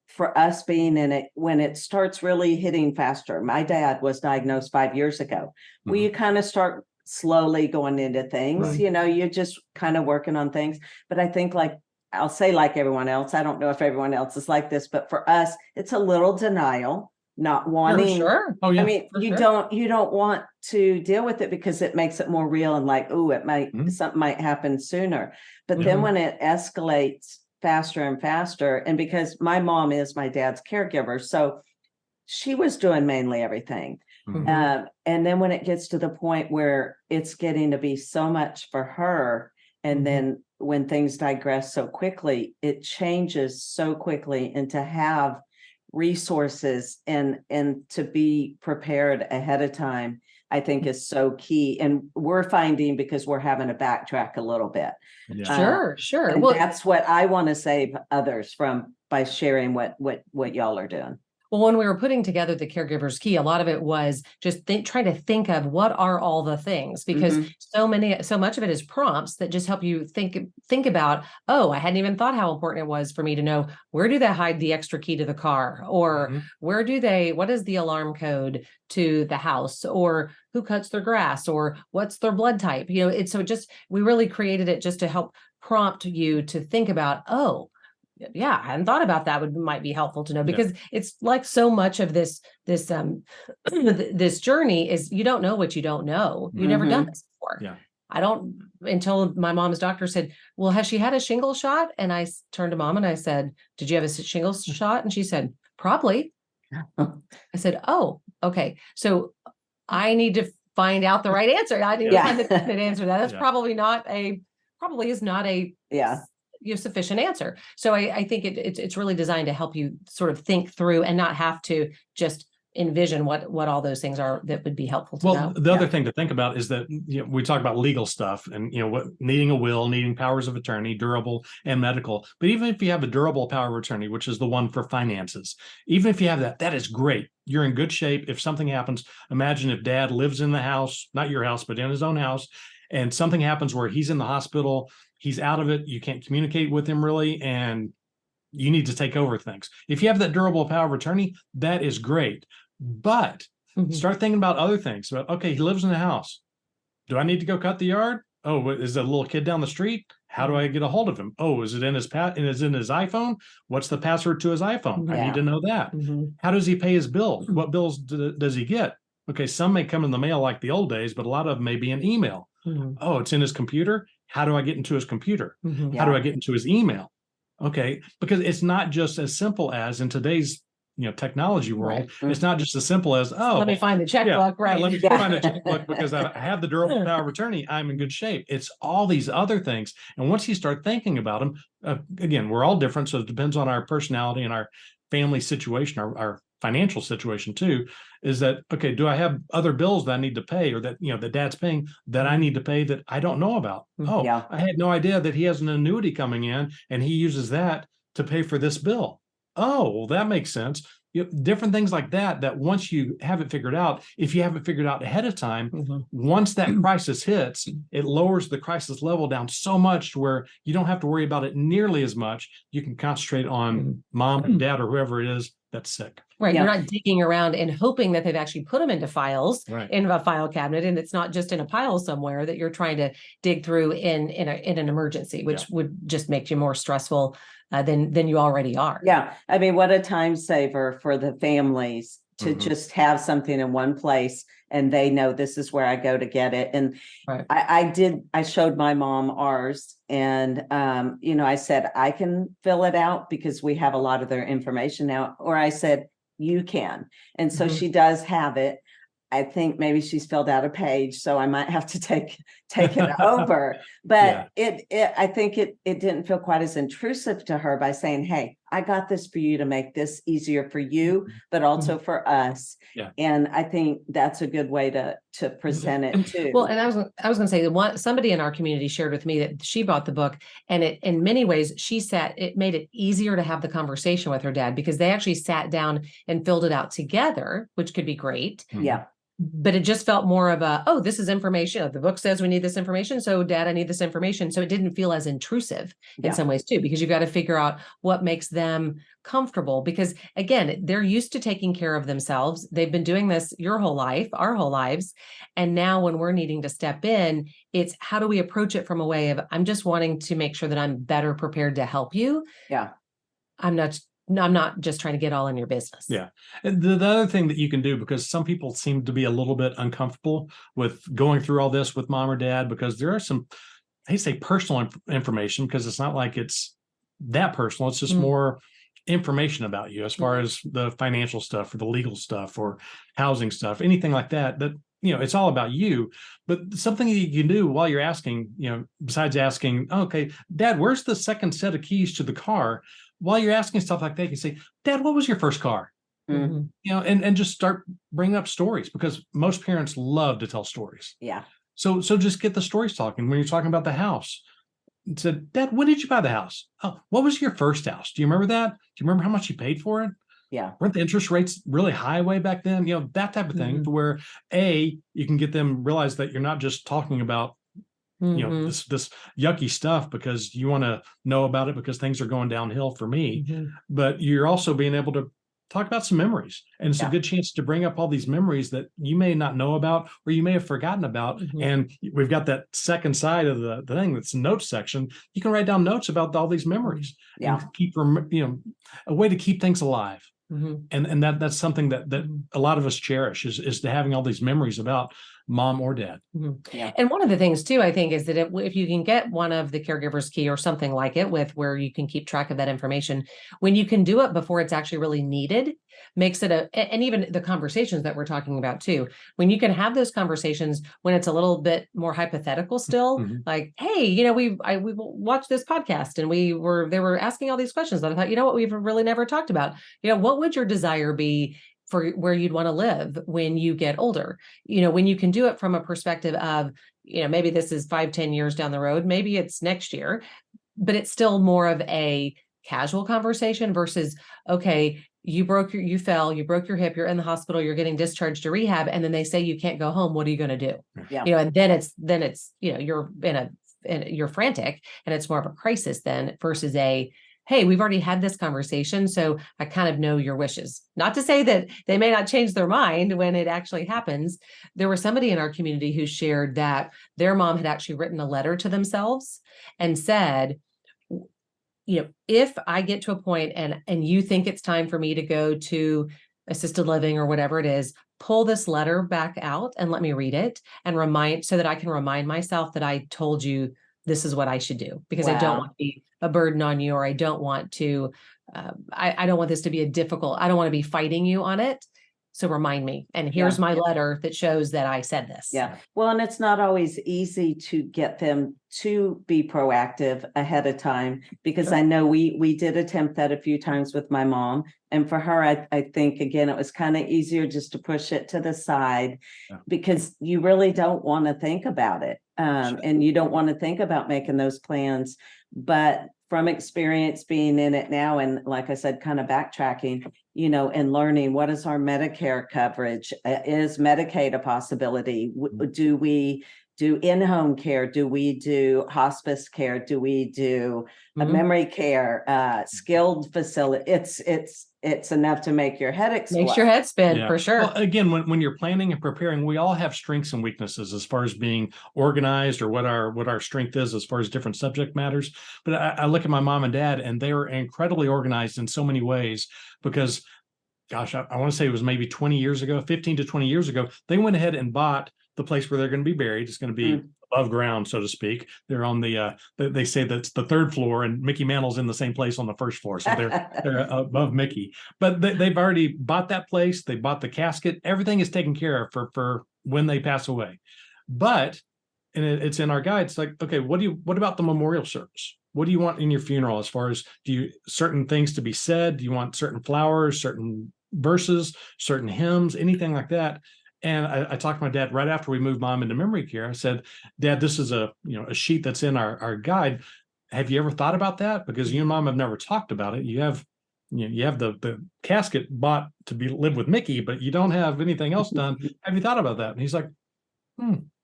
for us being in it, when it starts really hitting faster, my dad was diagnosed 5 years ago. Well, you kind of start slowly going into things, you're just kind of working on things. But I think, like, I'll say like everyone else, I don't know if everyone else is like this, but for us, it's a little denial, not wanting. Sure. Oh, yeah. I mean, you don't want to deal with it because it makes it more real and like, oh, it might, something might happen sooner. But then when it escalates faster and faster, and because my mom is my dad's caregiver, so she was doing mainly everything. And then when it gets to the point where it's getting to be so much for her, and then when things digress so quickly, it changes so quickly, and to have resources and to be prepared ahead of time, I think is so key. And we're finding, because we're having to backtrack a little bit. Sure. And Well, that's what I want to save others from by sharing what y'all are doing. Well, when we were putting together the caregiver's key, a lot of it was just trying to think of what are all the things, because so much of it is prompts that just help you think about, oh, I hadn't even thought how important it was for me to know, where do they hide the extra key to the car, or what is the alarm code to the house, or who cuts their grass, or what's their blood type. We really created it just to help prompt you to think about, oh, yeah, I hadn't thought about that, might be helpful to know, because it's like so much of this this journey is, you don't know what you don't know. You've never done this before. Yeah. I don't, until my mom's doctor said, well, has she had a shingles shot? And I turned to mom and I said, did you have a shingles shot? And she said, probably. I said, oh, okay. So I need to find out the right answer. I need to find the definite answer. That's probably is not a sufficient answer. So I think it's really designed to help you sort of think through and not have to just envision what all those things are that would be helpful to know. The other thing to think about is that we talk about legal stuff and what needing a will, needing powers of attorney, durable and medical. But even if you have a durable power of attorney, which is the one for finances, even if you have that is great. You're in good shape. If something happens, imagine if dad lives in the house, not your house, but in his own house, and something happens where he's in the hospital, he's out of it, you can't communicate with him really, and you need to take over things. If you have that durable power of attorney, that is great. But start thinking about other things. Okay, he lives in the house. Do I need to go cut the yard? Oh, is there a little kid down the street? How do I get a hold of him? Oh, is it in his iPhone? What's the password to his iPhone? I need to know that. How does he pay his bills? What bills does he get? Okay, some may come in the mail like the old days, but a lot of them may be an email. Oh, it's in his computer. How do I get into his computer? How do I get into his email? Okay, because it's not just as simple as in today's technology world. It's not just as simple as, let me find the checkbook, right? Let me find a checkbook because I have the durable power of attorney. I'm in good shape. It's all these other things, and once you start thinking about them, again, we're all different, so it depends on our personality and our family situation, our financial situation too. Is that okay? Do I have other bills that I need to pay, or that that dad's paying that I need to pay that I don't know about? I had no idea that he has an annuity coming in, and he uses that to pay for this bill. Oh, well, that makes sense. different things like that, that once you have it figured out, if you have it figured out ahead of time, once that crisis hits, it lowers the crisis level down so much to where you don't have to worry about it nearly as much. You can concentrate on mom and dad or whoever it is that's sick. Right. You're not digging around and hoping that they've actually put them into files in a file cabinet, and it's not just in a pile somewhere that you're trying to dig through in an emergency, which would just make you more stressful than you already are. Yeah. I mean, what a time saver for the families to just have something in one place, and they know this is where I go to get it. And I showed my mom ours, and I said, I can fill it out because we have a lot of their information now, or I said, you can. And so she does have it. I think maybe she's filled out a page, so I might have to take it over. But I think it didn't feel quite as intrusive to her by saying, hey, I got this for you to make this easier for you, but also for us. Yeah. And I think that's a good way to present it too. Well, and I was going to say that somebody in our community shared with me that she bought the book, and it, in many ways, it made it easier to have the conversation with her dad, because they actually sat down and filled it out together, which could be great. Yeah. But it just felt more of this is information. The book says we need this information. So dad, I need this information. So it didn't feel as intrusive in some ways too, because you've got to figure out what makes them comfortable, because again, they're used to taking care of themselves. They've been doing this your whole life, our whole lives. And now when we're needing to step in, it's how do we approach it from a way of, I'm just wanting to make sure that I'm better prepared to help you. Yeah. I'm not just trying to get all in your business. Yeah. And the other thing that you can do, because some people seem to be a little bit uncomfortable with going through all this with mom or dad, because there are some, they say personal information, because it's not like it's that personal. It's just more information about you as far as the financial stuff or the legal stuff or housing stuff, anything like that, it's all about you. But something you can do while you're asking, besides asking, okay, Dad, where's the second set of keys to the car? While you're asking stuff like that, you can say, Dad, what was your first car? And just start bringing up stories, because most parents love to tell stories. Yeah. So just get the stories talking. When you're talking about the house, and said, Dad, when did you buy the house? Oh, what was your first house? Do you remember that? Do you remember how much you paid for it? Yeah. Weren't the interest rates really high way back then? That type of thing, to where you can get them realize that you're not just talking about this yucky stuff because you want to know about it because things are going downhill for me, but you're also being able to talk about some memories, and it's a good chance to bring up all these memories that you may not know about or you may have forgotten about. And we've got that second side of the thing, that's the notes section. You can write down notes about all these memories and keep a way to keep things alive. And that's something that a lot of us cherish, is to having all these memories about mom or dad. Yeah. And one of the things too, I think, is that if you can get one of the Caregiver's Key or something like it, with where you can keep track of that information, when you can do it before it's actually really needed, makes it and even the conversations that we're talking about too, when you can have those conversations when it's a little bit more hypothetical still, like, hey, we watched this podcast and they were asking all these questions that I thought, what we've really never talked about. What would your desire be for where you'd want to live when you get older? When you can do it from a perspective of, maybe this is 5-10 years down the road, maybe it's next year, but it's still more of a casual conversation versus, okay, you fell, you broke your hip, you're in the hospital, you're getting discharged to rehab, and then they say you can't go home. What are you going to do? Yeah. And then it's you're you're frantic, and it's more of a crisis then versus hey, we've already had this conversation, so I kind of know your wishes. Not to say that they may not change their mind when it actually happens. There was somebody in our community who shared that their mom had actually written a letter to themselves and said, if I get to a point and you think it's time for me to go to assisted living or whatever it is, pull this letter back out and let me read it and so that I can remind myself that I told you this is what I should do, because I don't want to be a burden on you, or I don't want to, I don't want this to be I don't want to be fighting you on it. So remind me, and here's my letter that shows that I said this. Yeah. Well, and it's not always easy to get them to be proactive ahead of time, because I know we did attempt that a few times with my mom. And for her, I think, again, it was kind of easier just to push it to the side, because you really don't want to think about it. And you don't want to think about making those plans. But from experience being in it now, and like I said, kind of backtracking, and learning, what is our Medicare coverage? Is Medicaid a possibility? Do we do in-home care? Do we do hospice care? Do we do a memory care, skilled facility? It's enough to make your head explode. Makes your head spin, for sure. Well, again, when you're planning and preparing, we all have strengths and weaknesses as far as being organized, or what our strength is as far as different subject matters. But I look at my mom and dad, and they were incredibly organized in so many ways, because gosh, I want to say it was maybe 20 years ago, 15 to 20 years ago, they went ahead and bought the place where they're going to be buried. It's going to be above ground, so to speak. They're on they say that's the third floor, and Mickey Mantle's in the same place on the first floor. So they're above Mickey. But they've already bought that place. They bought the casket. Everything is taken care of for when they pass away. But, and it's in our guide, it's like, okay, what about the memorial service? What do you want in your funeral, as far as, do you certain things to be said? Do you want certain flowers, certain verses, certain hymns, anything like that? And I talked to my dad right after we moved mom into memory care. I said, Dad, this is a sheet that's in our guide. Have you ever thought about that? Because you and mom have never talked about it. You have the casket bought to live with Mickey, but you don't have anything else done. Have you thought about that? And he's like,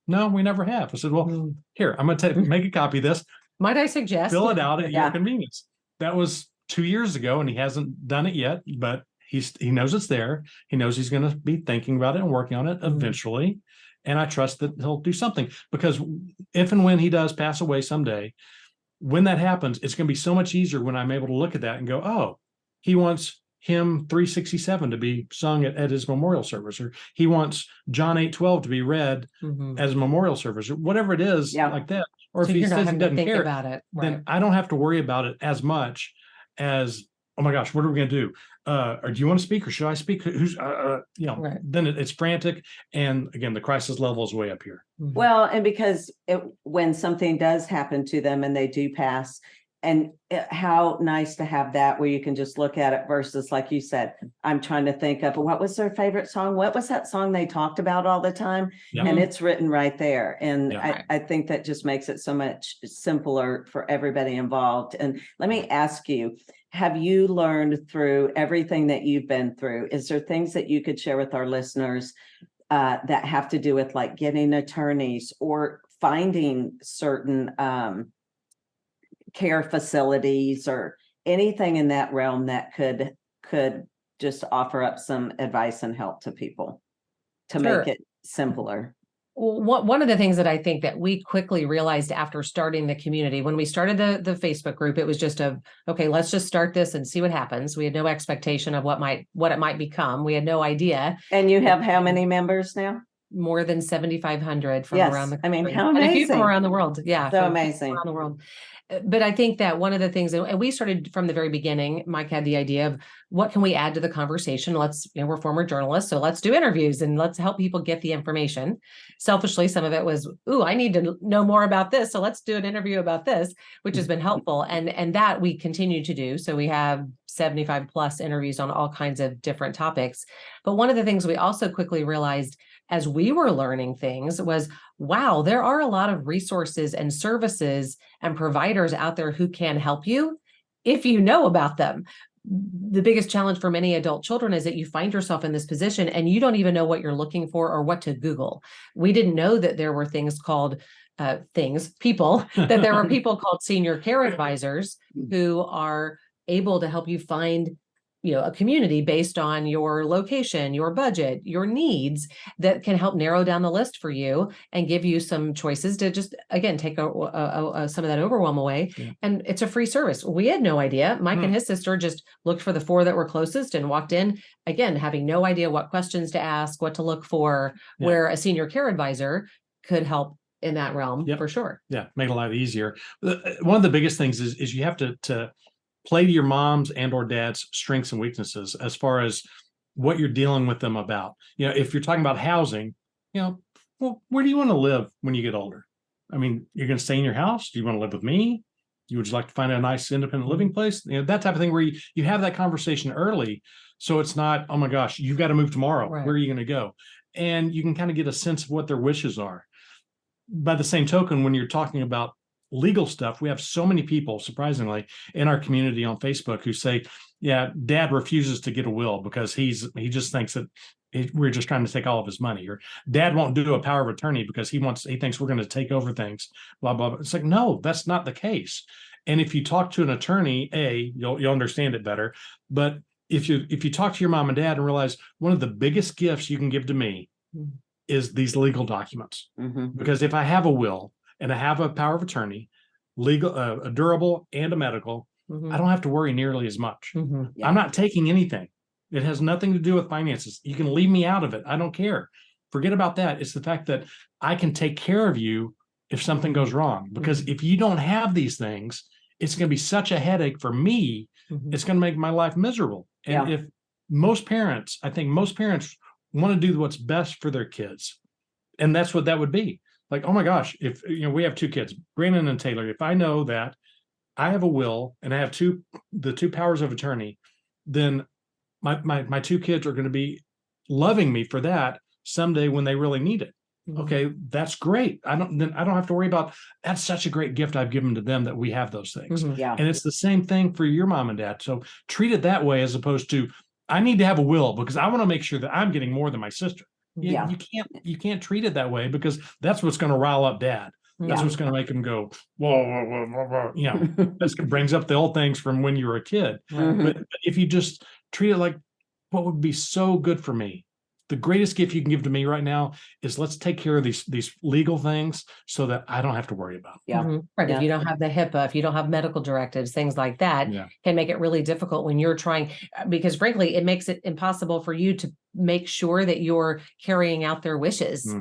no, we never have. I said, well, here, I'm going to make a copy of this. Might I suggest? Fill it out at your convenience. That was 2 years ago, and he hasn't done it yet, but he knows it's there. He knows he's going to be thinking about it and working on it eventually. And I trust that he'll do something, because if and when he does pass away someday, when that happens, it's going to be so much easier when I'm able to look at that and go, oh, he wants hymn 367 to be sung at his memorial service, or he wants John 8:12 to be read as a memorial service, or whatever it is like that. Or So if he you're not says he having to doesn't think care, about it, then I don't have to worry about it as much as, oh my gosh, what are we going to do? Or do you want to speak, or should I speak? Who's, then it's frantic. And again, the crisis level is way up here. Well, and because when something does happen to them and they do pass, and how nice to have that where you can just look at it, versus, like you said, I'm trying to think of what was their favorite song? What was that song they talked about all the time? And it's written right there. And I think that just makes it so much simpler for everybody involved. And let me ask you, have you learned through everything that you've been through, is there things that you could share with our listeners that have to do with, like, getting attorneys or finding certain care facilities, or anything in that realm that could just offer up some advice and help to people to make it simpler? Well, one of the things that I think that we quickly realized after starting the community, when we started the Facebook group, it was just okay, let's just start this and see what happens. We had no expectation of what it might become. We had no idea. And you have how many members now? More than 7,500 from around the country. I mean, how amazing. And a few from around the world. Yeah. So amazing. Around the world. But I think that one of the things, and we started from the very beginning, Mike had the idea of, what can we add to the conversation? We're former journalists, so let's do interviews and let's help people get the information. Selfishly, some of it was, I need to know more about this, so let's do an interview about this, which has been helpful. And that we continue to do. So we have 75 plus interviews on all kinds of different topics. But one of the things we also quickly realized as we were learning things was, wow, there are a lot of resources and services and providers out there who can help you if you know about them. The biggest challenge for many adult children is that you find yourself in this position and you don't even know what you're looking for or what to Google. We didn't know that there were things called that there were people called senior care advisors who are able to help you find a community based on your location, your budget, your needs, that can help narrow down the list for you and give you some choices to just, again, take some of that overwhelm away. Yeah. And it's a free service. We had no idea. Mike and his sister just looked for the 4 that were closest and walked in, again, having no idea what questions to ask, what to look for, where a senior care advisor could help in that realm for sure. Yeah, make it a lot easier. One of the biggest things is you have to play to your mom's and or dad's strengths and weaknesses as far as what you're dealing with them about. If you're talking about housing, well, where do you want to live when you get older? I mean, you're going to stay in your house? Do you want to live with me? Would you like to find a nice independent living place? That type of thing, where you have that conversation early. So it's not, oh my gosh, you've got to move tomorrow. Right. Where are you going to go? And you can kind of get a sense of what their wishes are. By the same token, when you're talking about legal stuff, we have so many people, surprisingly, in our community on Facebook who say, yeah, dad refuses to get a will because he just thinks that we're just trying to take all of his money, or dad won't do a power of attorney because he thinks we're going to take over things, blah, blah, blah. It's like, no, that's not the case. And if you talk to an attorney, you'll understand it better. But if you talk to your mom and dad and realize one of the biggest gifts you can give to me is these legal documents, because if I have a will and I have a power of attorney, legal, a durable and a medical, I don't have to worry nearly as much. Yeah. I'm not taking anything. It has nothing to do with finances. You can leave me out of it. I don't care. Forget about that. It's the fact that I can take care of you if something goes wrong. Because if you don't have these things, it's going to be such a headache for me. It's going to make my life miserable. And if I think most parents want to do what's best for their kids. And that's what that would be. Like, oh my gosh, if we have 2 kids, Brandon and Taylor, if I know that I have a will and I have the 2 powers of attorney, then my 2 kids are going to be loving me for that someday when they really need it. Okay, that's great. I don't have to worry about, that's such a great gift I've given to them that we have those things. Yeah. And it's the same thing for your mom and dad. So treat it that way, as opposed to, I need to have a will because I want to make sure that I'm getting more than my sister. You can't treat it that way, because that's what's going to rile up dad. That's what's going to make him go, whoa, whoa, whoa, whoa, whoa. That brings up the old things from when you were a kid. But if you just treat it like, what would be so good for me? The greatest gift you can give to me right now is, let's take care of these legal things so that I don't have to worry about them. Right. Yeah. If you don't have the HIPAA, if you don't have medical directives, things like that can make it really difficult when you're trying, because frankly, it makes it impossible for you to make sure that you're carrying out their wishes.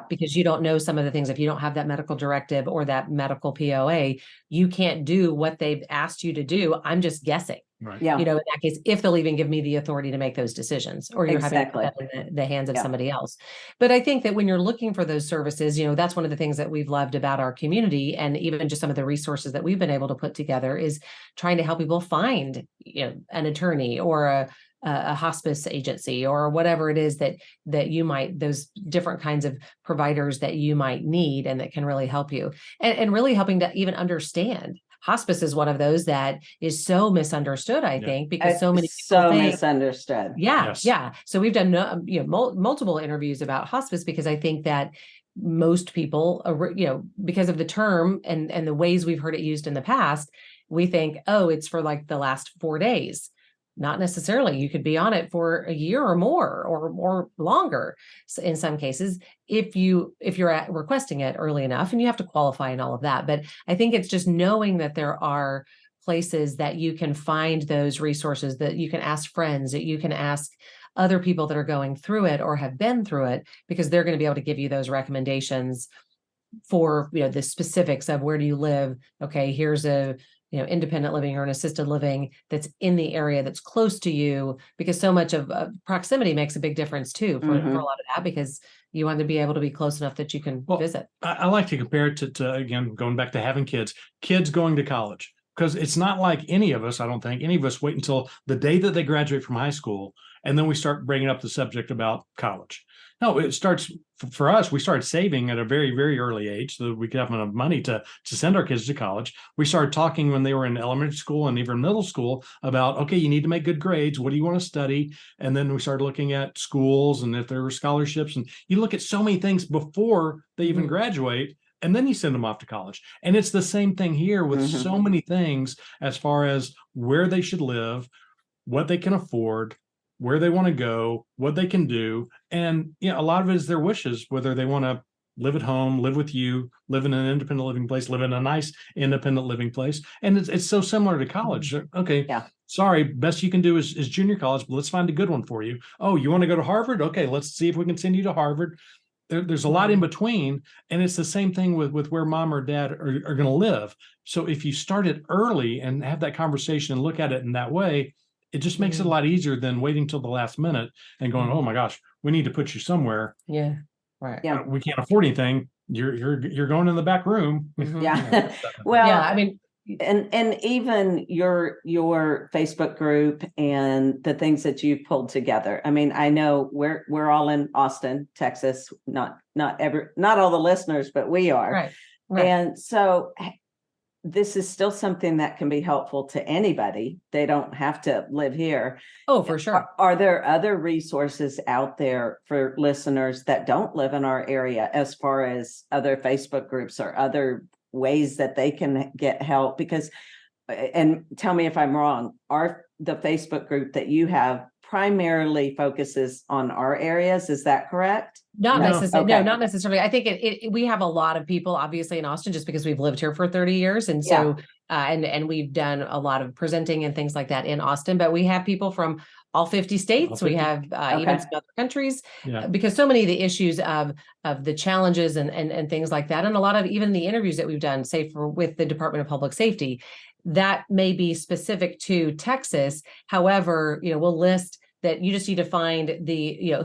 Because you don't know some of the things. If you don't have that medical directive or that medical POA, you can't do what they've asked you to do. I'm just guessing. Right. In that case, if they'll even give me the authority to make those decisions, or you're having to put that in the hands of somebody else. But I think that when you're looking for those services, that's one of the things that we've loved about our community, and even just some of the resources that we've been able to put together, is trying to help people find, an attorney or a hospice agency or whatever it is that you might, those different kinds of providers that you might need and that can really help you, and really helping to even understand. Hospice is one of those that is so misunderstood, I think, because so many people think, misunderstood. Yeah. So we've done multiple interviews about hospice, because I think that most people, because of the term and the ways we've heard it used in the past, we think, oh, it's for like the last 4 days. Not necessarily. You could be on it for a year or more, or longer. So in some cases, if you're requesting it early enough, and you have to qualify and all of that. But I think it's just knowing that there are places that you can find those resources, that you can ask friends, that you can ask other people that are going through it or have been through it, because they're going to be able to give you those recommendations for, the specifics of where do you live? Okay, here's a independent living or an assisted living that's in the area that's close to you, because so much of proximity makes a big difference too for a lot of that, because you want to be able to be close enough that you can visit. I like to compare it to, again, going back to having kids going to college, because it's not like any of us wait until the day that they graduate from high school, and then we start bringing up the subject about college. No, it starts for us. We started saving at a very, very early age so that we could have enough money to send our kids to college. We started talking when they were in elementary school and even middle school about, okay, you need to make good grades. What do you want to study? And then we started looking at schools and if there were scholarships. And you look at so many things before they even graduate, and then you send them off to college. And it's the same thing here with so many things as far as where they should live, what they can afford, where they want to go, what they can do. And a lot of it is their wishes, whether they want to live at home, live with you, live in an independent living place, live in a nice independent living place. And it's so similar to college. Okay. Sorry, best you can do is junior college, but let's find a good one for you. Oh, you want to go to Harvard? Okay, let's see if we can send you to Harvard. There's a lot in between. And it's the same thing with where mom or dad are going to live. So if you start it early and have that conversation and look at it in that way, it just makes it a lot easier than waiting till the last minute and going, oh my gosh, we need to put you somewhere. Yeah. Right. Yeah. We can't afford anything. You're going in the back room. Yeah. Well, I mean, and even your Facebook group and the things that you've pulled together. I mean, I know we're all in Austin, Texas, not all the listeners, but we are. Right. And so this is still something that can be helpful to anybody. They don't have to live here. Oh, for sure. Are there other resources out there for listeners that don't live in our area, as far as other Facebook groups or other ways that they can get help? Because, and tell me if I'm wrong, the Facebook group that you have primarily focuses on our areas. Is that correct? Not necessarily. Okay. No, not necessarily. I think we have a lot of people, obviously, in Austin, just because we've lived here for 30 years. And so, and we've done a lot of presenting and things like that in Austin, but we have people from all 50 states. We have even some other countries, because so many of the issues of the challenges and things like that, and a lot of even the interviews that we've done, say with the Department of Public Safety, that may be specific to Texas. However, we'll list that you just need to find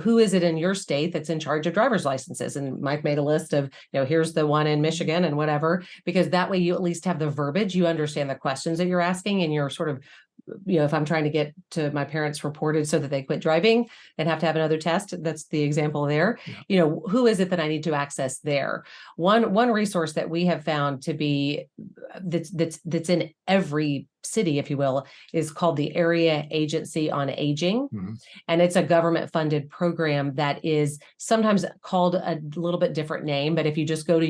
who is it in your state that's in charge of driver's licenses. And Mike made a list of, here's the one in Michigan and whatever, because that way you at least have the verbiage, you understand the questions that you're asking, and you're sort of, if I'm trying to get to my parents reported so that they quit driving and have to have another test, that's the example there. Who is it that I need to access there? One resource that we have found to be that's in every city, if you will, is called the Area Agency on Aging. And it's a government funded program that is sometimes called a little bit different name, but if you just go to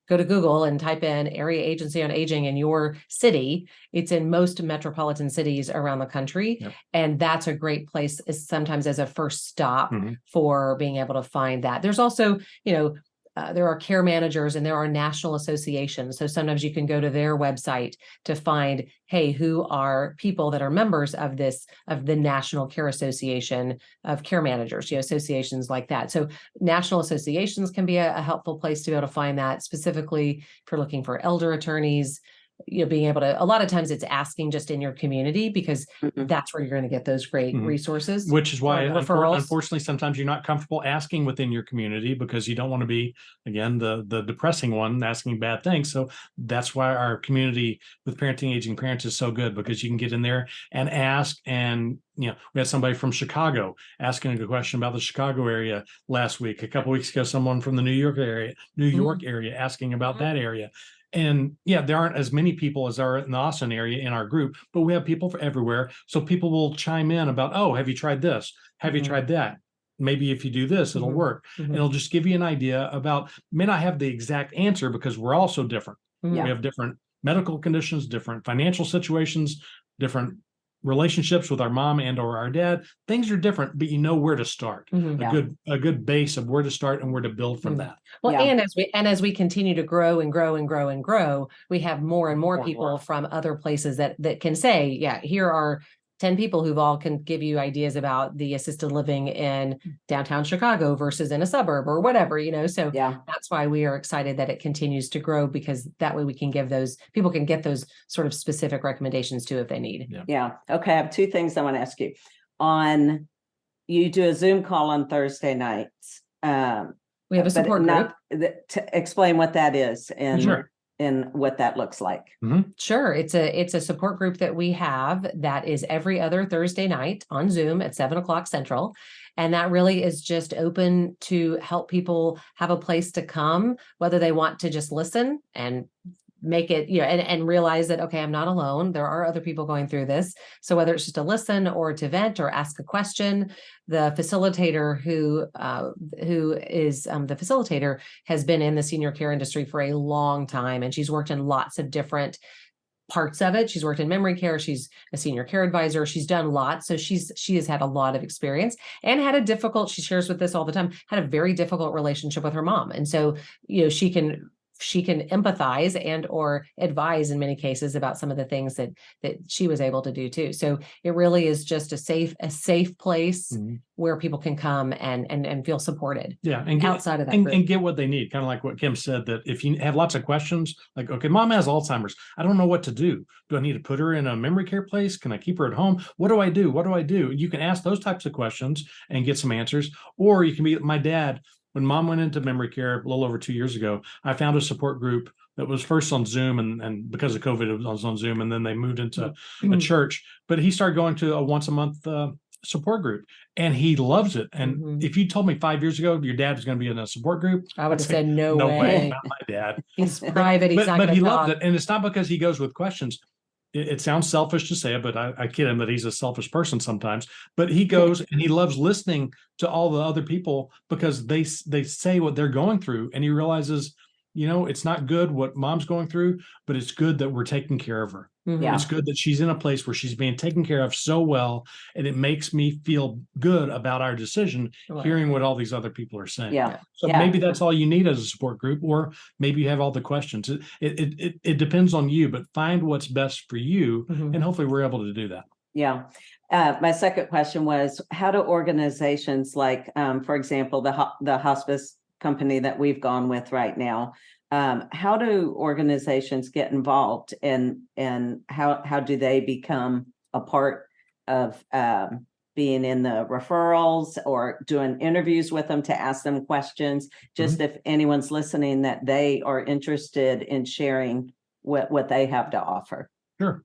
Google and type in Area Agency on Aging in your city, it's in most metropolitan cities around the country. And that's a great place sometimes as a first stop for being able to find that. There's also, there are care managers and there are national associations. So sometimes you can go to their website to find, hey, who are people that are members of the National Care Association of Care Managers, associations like that. So national associations can be a helpful place to be able to find that, specifically if you're looking for elder attorneys. Being able to, a lot of times it's asking just in your community, because that's where you're going to get those great resources. Which is why, referrals. Unfortunately, sometimes you're not comfortable asking within your community because you don't want to be, again, the depressing one asking bad things. So that's why our community with Parenting Aging Parents is so good, because you can get in there and ask. And we had somebody from Chicago asking a question about the Chicago area last week. A couple of weeks ago, someone from the New York area asking about that area. And there aren't as many people as are in the Austin area in our group, but we have people from everywhere. So people will chime in about, oh, have you tried this? Have you tried that? Maybe if you do this, it'll work. And it'll just give you an idea about, may not have the exact answer because we're all so different. We have different medical conditions, different financial situations, different relationships with our mom and or our dad. Things are different, but you know where to start. A good base of where to start and where to build from that. Well, and as we continue to grow and grow and grow and grow, we have more and more people from other places that can say, here are 10 people who've all can give you ideas about the assisted living in downtown Chicago versus in a suburb or whatever, so that's why we are excited that it continues to grow, because that way we can give people can get those sort of specific recommendations too if they need. Okay. I have two things I want to ask you. You do a Zoom call on Thursday nights. We have a support group. To explain what that is and what that looks like. Sure. It's a support group that we have that is every other Thursday night on Zoom at 7:00 Central. And that really is just open to help people have a place to come, whether they want to just listen and make it, and realize that, okay, I'm not alone. There are other people going through this. So whether it's just to listen or to vent or ask a question, the facilitator who is the facilitator has been in the senior care industry for a long time, and she's worked in lots of different parts of it. She's worked in memory care. She's a senior care advisor. She's done lots. So she has had a lot of experience and she shares with us all the time, had a very difficult relationship with her mom. And so, she can empathize and or advise in many cases about some of the things that she was able to do too. So it really is just a safe place where people can come and feel supported. And outside of that and get what they need. Kind of like what Kim said, that if you have lots of questions, like, okay, mom has Alzheimer's. I don't know what to do. Do I need to put her in a memory care place? Can I keep her at home? What do I do? What do I do? You can ask those types of questions and get some answers. Or you can be my dad. When mom went into memory care a little over 2 years ago, I found a support group that was first on Zoom, and because of COVID, it was on Zoom, and then they moved into a church. But he started going to a once a month support group, and he loves it. And Mhm. if you told me 5 years ago your dad was going to be in a support group, I would I'd have say, said, no no way, way. not my dad. He's private. He's not But going he to loves talk. it, and it's not because he goes with questions. It sounds selfish to say it, but I kid him that he's a selfish person sometimes. But he goes and he loves listening to all the other people because they say what they're going through, and he realizes, it's not good what mom's going through, but it's good that we're taking care of her. Mhm. It's good that she's in a place where she's being taken care of so well, and it makes me feel good about our decision, Right. hearing what all these other people are saying. Yeah. So maybe that's all you need as a support group, or maybe you have all the questions. It depends on you, but find what's best for you, Mhm. and hopefully we're able to do that. Yeah. My second question was, how do organizations like, for example, the hospice company that we've gone with right now, how do organizations get involved, and how do they become a part of being in the referrals or doing interviews with them to ask them questions? Just if anyone's listening that they are interested in sharing what they have to offer. Sure.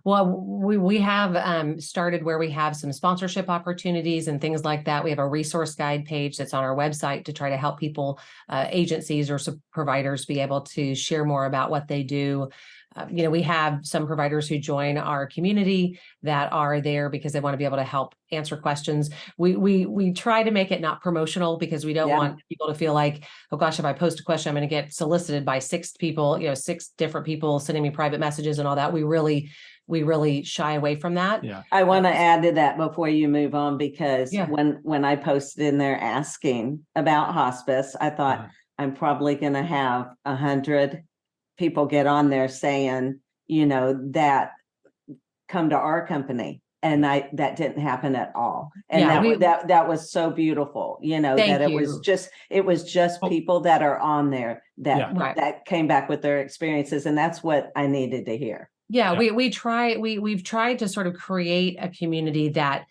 Well, we have started where we have some sponsorship opportunities and things like that. We have a resource guide page that's on our website to try to help people, agencies or providers, be able to share more about what they do. We have some providers who join our community that are there because they want to be able to help answer questions. We try to make it not promotional, because we don't want people to feel like, oh gosh, if I post a question, I'm going to get solicited by 6 people, 6 different people sending me private messages and all that. We really shy away from that. Yeah. I want to add to that before you move on, because Yeah. when I posted in there asking about hospice, I thought I'm probably going to have 100 people get on there saying, that come to our company. And that didn't happen at all. And that was so beautiful, that it was just people that are on there that came back with their experiences. And that's what I needed to hear. Yeah, we've tried to sort of create a community that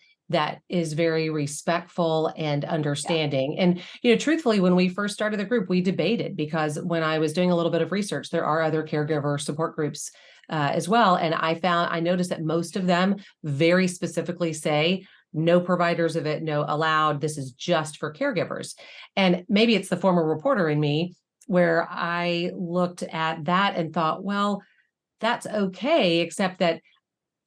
is very respectful and understanding. And, truthfully, when we first started the group, we debated, because when I was doing a little bit of research, there are other caregiver support groups as well. And I noticed that most of them very specifically say, no providers of it, no allowed. This is just for caregivers. And maybe it's the former reporter in me, where I looked at that and thought, well, that's okay, except that,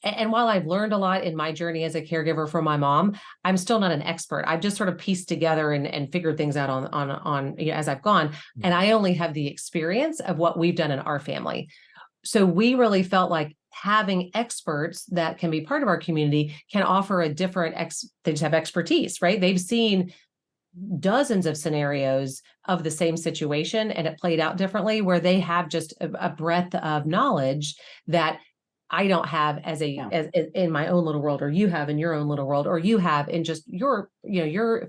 and while I've learned a lot in my journey as a caregiver for my mom, I'm still not an expert. I've just sort of pieced together and figured things out on as I've gone. And I only have the experience of what we've done in our family. So we really felt like having experts that can be part of our community can offer a different they just have expertise, right? They've seen dozens of scenarios of the same situation, and it played out differently, where they have just a breadth of knowledge that I don't have as in my own little world, or you have in your own little world, or you have in just your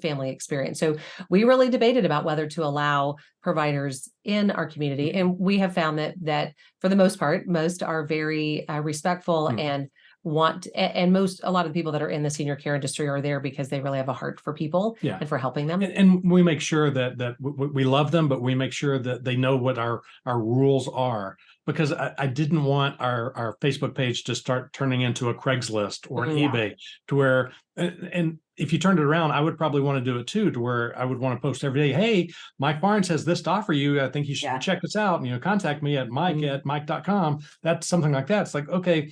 family experience. So we really debated about whether to allow providers in our community. And we have found that for the most part, most are very respectful and a lot of the people that are in the senior care industry are there because they really have a heart for people and for helping them. And we make sure that we love them, but we make sure that they know what our rules are, because I didn't want our Facebook page to start turning into a Craigslist or an eBay, to where, and if you turned it around, I would probably want to do it too, to where I would want to post every day, hey, Mike Barnes has this to offer you. I think you should check this out. Contact me at mike@mike.com. That's something like that. It's like, okay,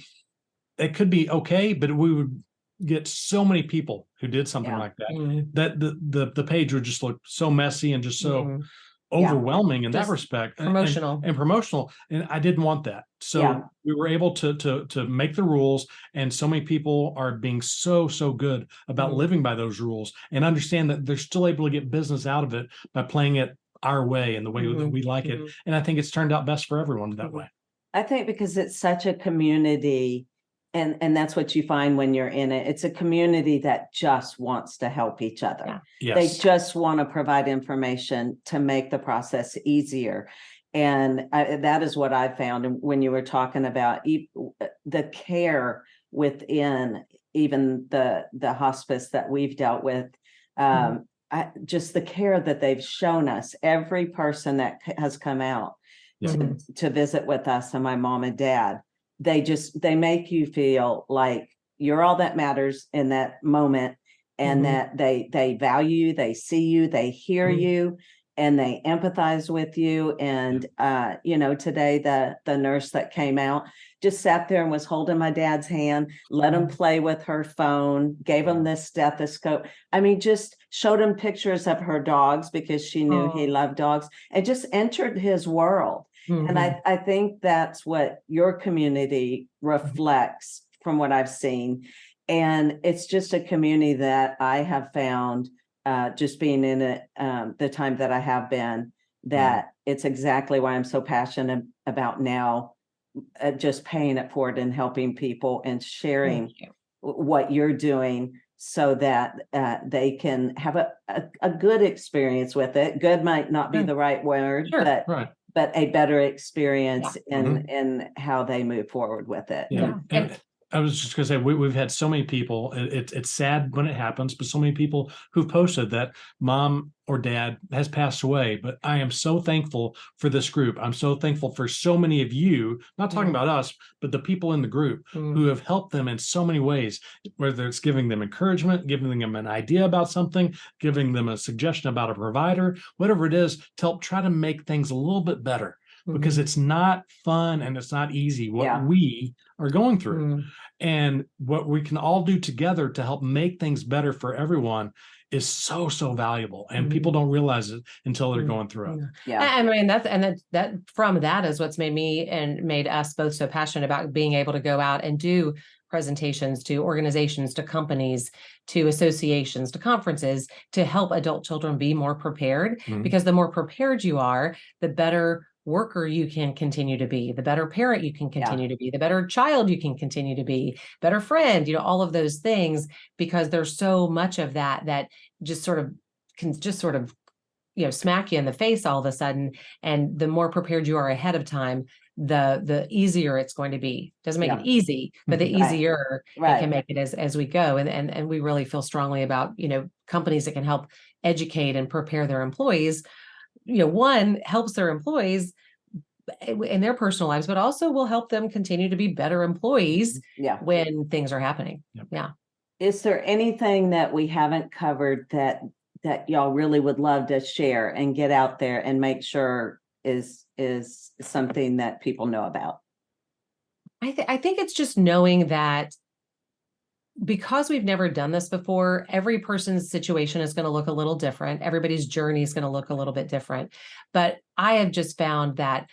it could be okay, but we would get so many people who did something like that, that the page would just look so messy and just so overwhelming in that respect, promotional and promotional. And I didn't want that. So we were able to make the rules, and so many people are being so good about living by those rules, and understand that they're still able to get business out of it by playing it our way and the way that we like it. And I think it's turned out best for everyone that way. I think because it's such a community, and that's what you find when you're in it. It's a community that just wants to help each other. They just want to provide information to make the process easier. And that is what I found. And when you were talking about the care within even the hospice that we've dealt with, just the care that they've shown us, every person that has come out to visit with us, and my mom and dad, they make you feel like you're all that matters in that moment, and that they value you, they see you, they hear you, and they empathize with you. And today the nurse that came out just sat there and was holding my dad's hand, let him play with her phone, gave him this stethoscope. I mean, just showed him pictures of her dogs because she knew he loved dogs, and just entered his world. And I think that's what your community reflects from what I've seen. And it's just a community that I have found, just being in it, the time that I have been, that it's exactly why I'm so passionate about now, just paying it forward and helping people and sharing what you're doing, so that they can have a good experience with it. Good might not be the right word, but a better experience in how they move forward with it. And I was just going to say, we've had so many people. It's sad when it happens, but so many people who've posted that mom or dad has passed away. But I am so thankful for this group. I'm so thankful for so many of you, not talking about us, but the people in the group who have helped them in so many ways, whether it's giving them encouragement, giving them an idea about something, giving them a suggestion about a provider, whatever it is, to help try to make things a little bit better. Because it's not fun and it's not easy what we are going through. And what we can all do together to help make things better for everyone is so, so valuable. And people don't realize it until they're going through it. I mean, that from that is what's made me and made us both so passionate about being able to go out and do presentations to organizations, to companies, to associations, to conferences, to help adult children be more prepared. Because the more prepared you are, the better worker you can continue to be, the better parent you can continue to be, the better child you can continue to be, better friend, all of those things, because there's so much of that just sort of can just sort of, smack you in the face all of a sudden. And the more prepared you are ahead of time, the easier it's going to be. Doesn't make it easy, but the easier it can make it as we go. And we really feel strongly about, companies that can help educate and prepare their employees. One helps their employees in their personal lives, but also will help them continue to be better employees when things are happening. Is there anything that we haven't covered that y'all really would love to share and get out there and make sure is something that people know about? I think it's just knowing that because we've never done this before, every person's situation is going to look a little different. Everybody's journey is going to look a little bit different. But I have just found that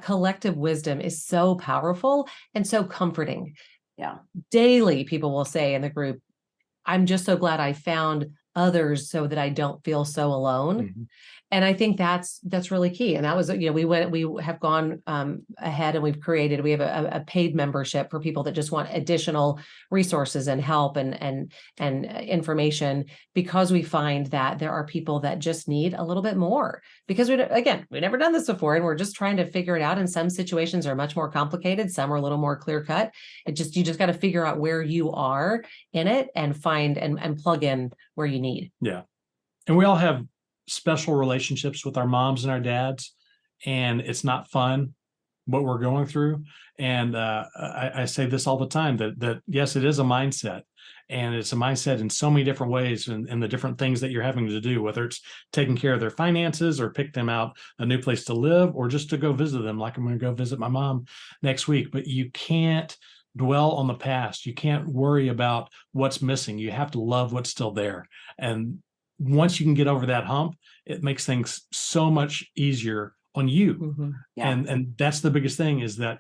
collective wisdom is so powerful and so comforting. Daily, people will say in the group, I'm just so glad I found others so that I don't feel so alone. And I think that's really key. And that was, we have gone ahead and we have a paid membership for people that just want additional resources and help and information, because we find that there are people that just need a little bit more, because we've never done this before and we're just trying to figure it out. And some situations are much more complicated. Some are a little more clear cut. You just got to figure out where you are in it and find and plug in where you need. Yeah. And we all have special relationships with our moms and our dads, and it's not fun what we're going through. And I say this all the time, that yes, it is a mindset, and it's a mindset in so many different ways, and the different things that you're having to do, whether it's taking care of their finances or pick them out a new place to live, or just to go visit them. Like I'm going to go visit my mom next week, but you can't dwell on the past. You can't worry about what's missing. You have to love what's still there. And once you can get over that hump, it makes things so much easier on you. And that's the biggest thing, is that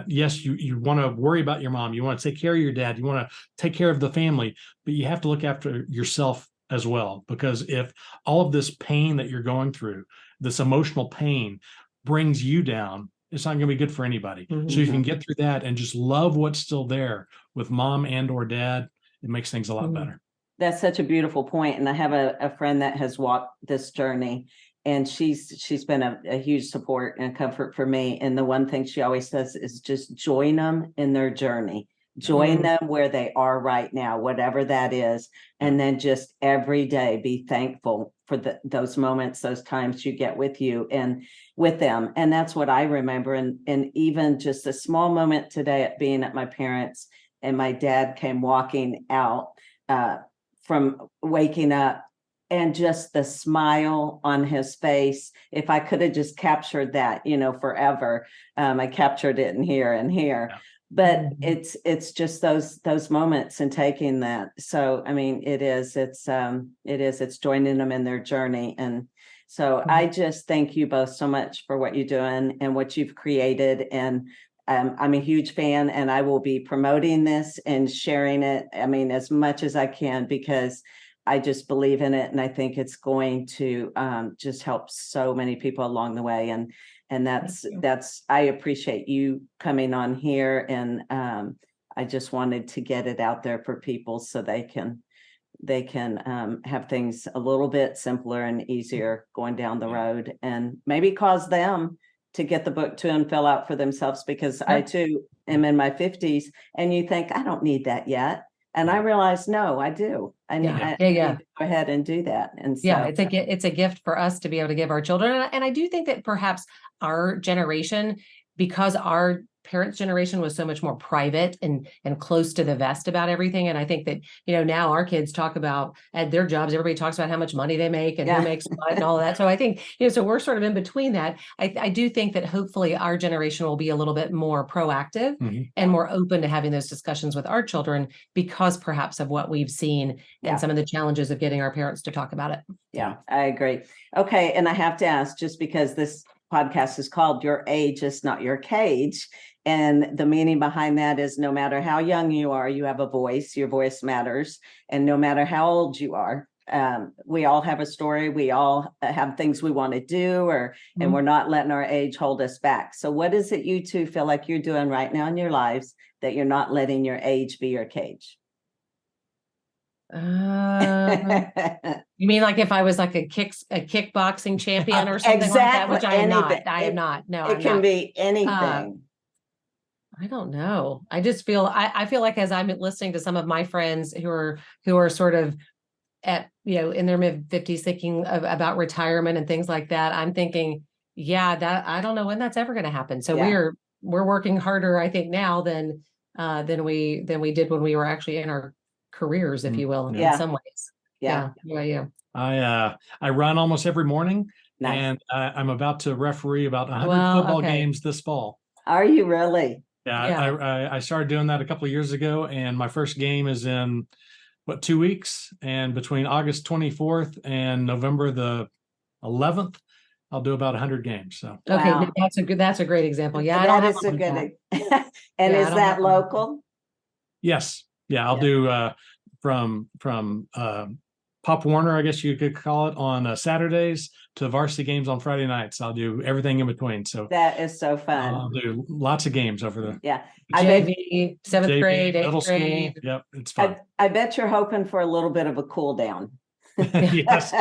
yes, you want to worry about your mom, you want to take care of your dad, you want to take care of the family, but you have to look after yourself as well. Because if all of this pain that you're going through, this emotional pain, brings you down, it's not going to be good for anybody. So if you can get through that and just love what's still there with mom and or dad, it makes things a lot better. That's such a beautiful point. And I have a friend that has walked this journey, and she's been a huge support and comfort for me. And the one thing she always says is just join them in their journey, join them where they are right now, whatever that is. And then just every day be thankful for those moments, those times you get with you and with them. And that's what I remember. And even just a small moment today at being at my parents' and my dad came walking out from waking up, and just the smile on his face. If I could have just captured that, forever, I captured it in here and here. Yeah. But it's just those moments and taking that. So I mean, it's joining them in their journey. And so I just thank you both so much for what you're doing and what you've created. And I'm a huge fan, and I will be promoting this and sharing it, I mean, as much as I can, because I just believe in it, and I think it's going to just help so many people along the way. And that's I appreciate you coming on here, and I just wanted to get it out there for people so they can have things a little bit simpler and easier going down the road, and maybe cause them to get the book too and fill out for themselves, because I too am in my 50s, and you think, I don't need that yet. And I realized, no, I do. I need to go ahead and do that. And so it's a gift for us to be able to give our children. And I do think that perhaps our generation, because our parents' generation was so much more private and close to the vest about everything. And I think that, now our kids talk about at their jobs, everybody talks about how much money they make and who makes what and all that. So I think, so we're sort of in between that. I do think that hopefully our generation will be a little bit more proactive and more open to having those discussions with our children, because perhaps of what we've seen and some of the challenges of getting our parents to talk about it. Yeah, I agree. Okay. And I have to ask, just because this podcast is called Your Age is Not Your Cage. And the meaning behind that is, no matter how young you are, you have a voice, your voice matters. And no matter how old you are, we all have a story. We all have things we want to do, and we're not letting our age hold us back. So what is it you two feel like you're doing right now in your lives that you're not letting your age be your cage? You mean like if I was like a kickboxing champion or something like that, which I am not. I am not. No, it can be anything. I don't know. I just feel I feel like, as I'm listening to some of my friends who are sort of at, in their mid 50s thinking about retirement and things like that, I'm thinking, that I don't know when that's ever going to happen. So we're working harder, I think, now than we did when we were actually in our careers, if you will, in some ways. Yeah. I run almost every morning. Nice. And I'm about to referee about 100 football games this fall. Are you really? Yeah. I started doing that a couple of years ago, and my first game is in 2 weeks, and between August 24th and November the 11th, I'll do about 100 games. So okay, that's a great example. Yeah, that is a good. And is that local? Yes. Yeah, I'll do from Pop Warner, I guess you could call it, on Saturdays to varsity games on Friday nights. I'll do everything in between. So that is so fun. I'll do lots of games over there. Yeah. JV, 7th grade, 8th grade. Yep, it's fun. I bet you're hoping for a little bit of a cool down. Yes.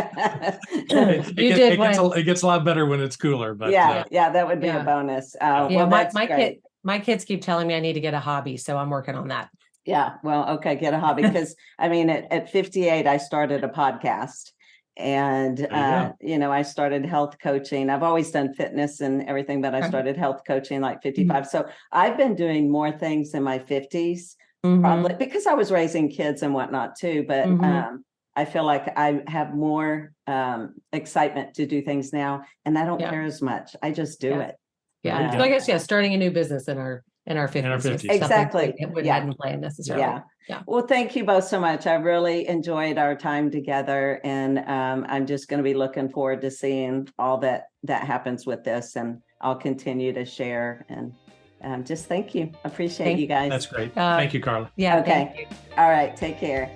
It gets a lot better when it's cooler. But that would be a bonus. My kids keep telling me I need to get a hobby, so I'm working on that. Yeah, well, okay, get a hobby, because I mean, at 58, I started a podcast, and I started health coaching. I've always done fitness and everything, but I started health coaching like 55. So I've been doing more things in my 50s, probably because I was raising kids and whatnot too. But I feel like I have more excitement to do things now, and I don't care as much. I just do it. Yeah, so I guess starting a new business in our 50s. Exactly. We hadn't planned necessarily. Yeah. Well, thank you both so much. I really enjoyed our time together, and I'm just going to be looking forward to seeing all that happens with this, and I'll continue to share, and just thank you. Appreciate you guys. That's great. Thank you, Carla. Yeah. Okay. All right. Take care.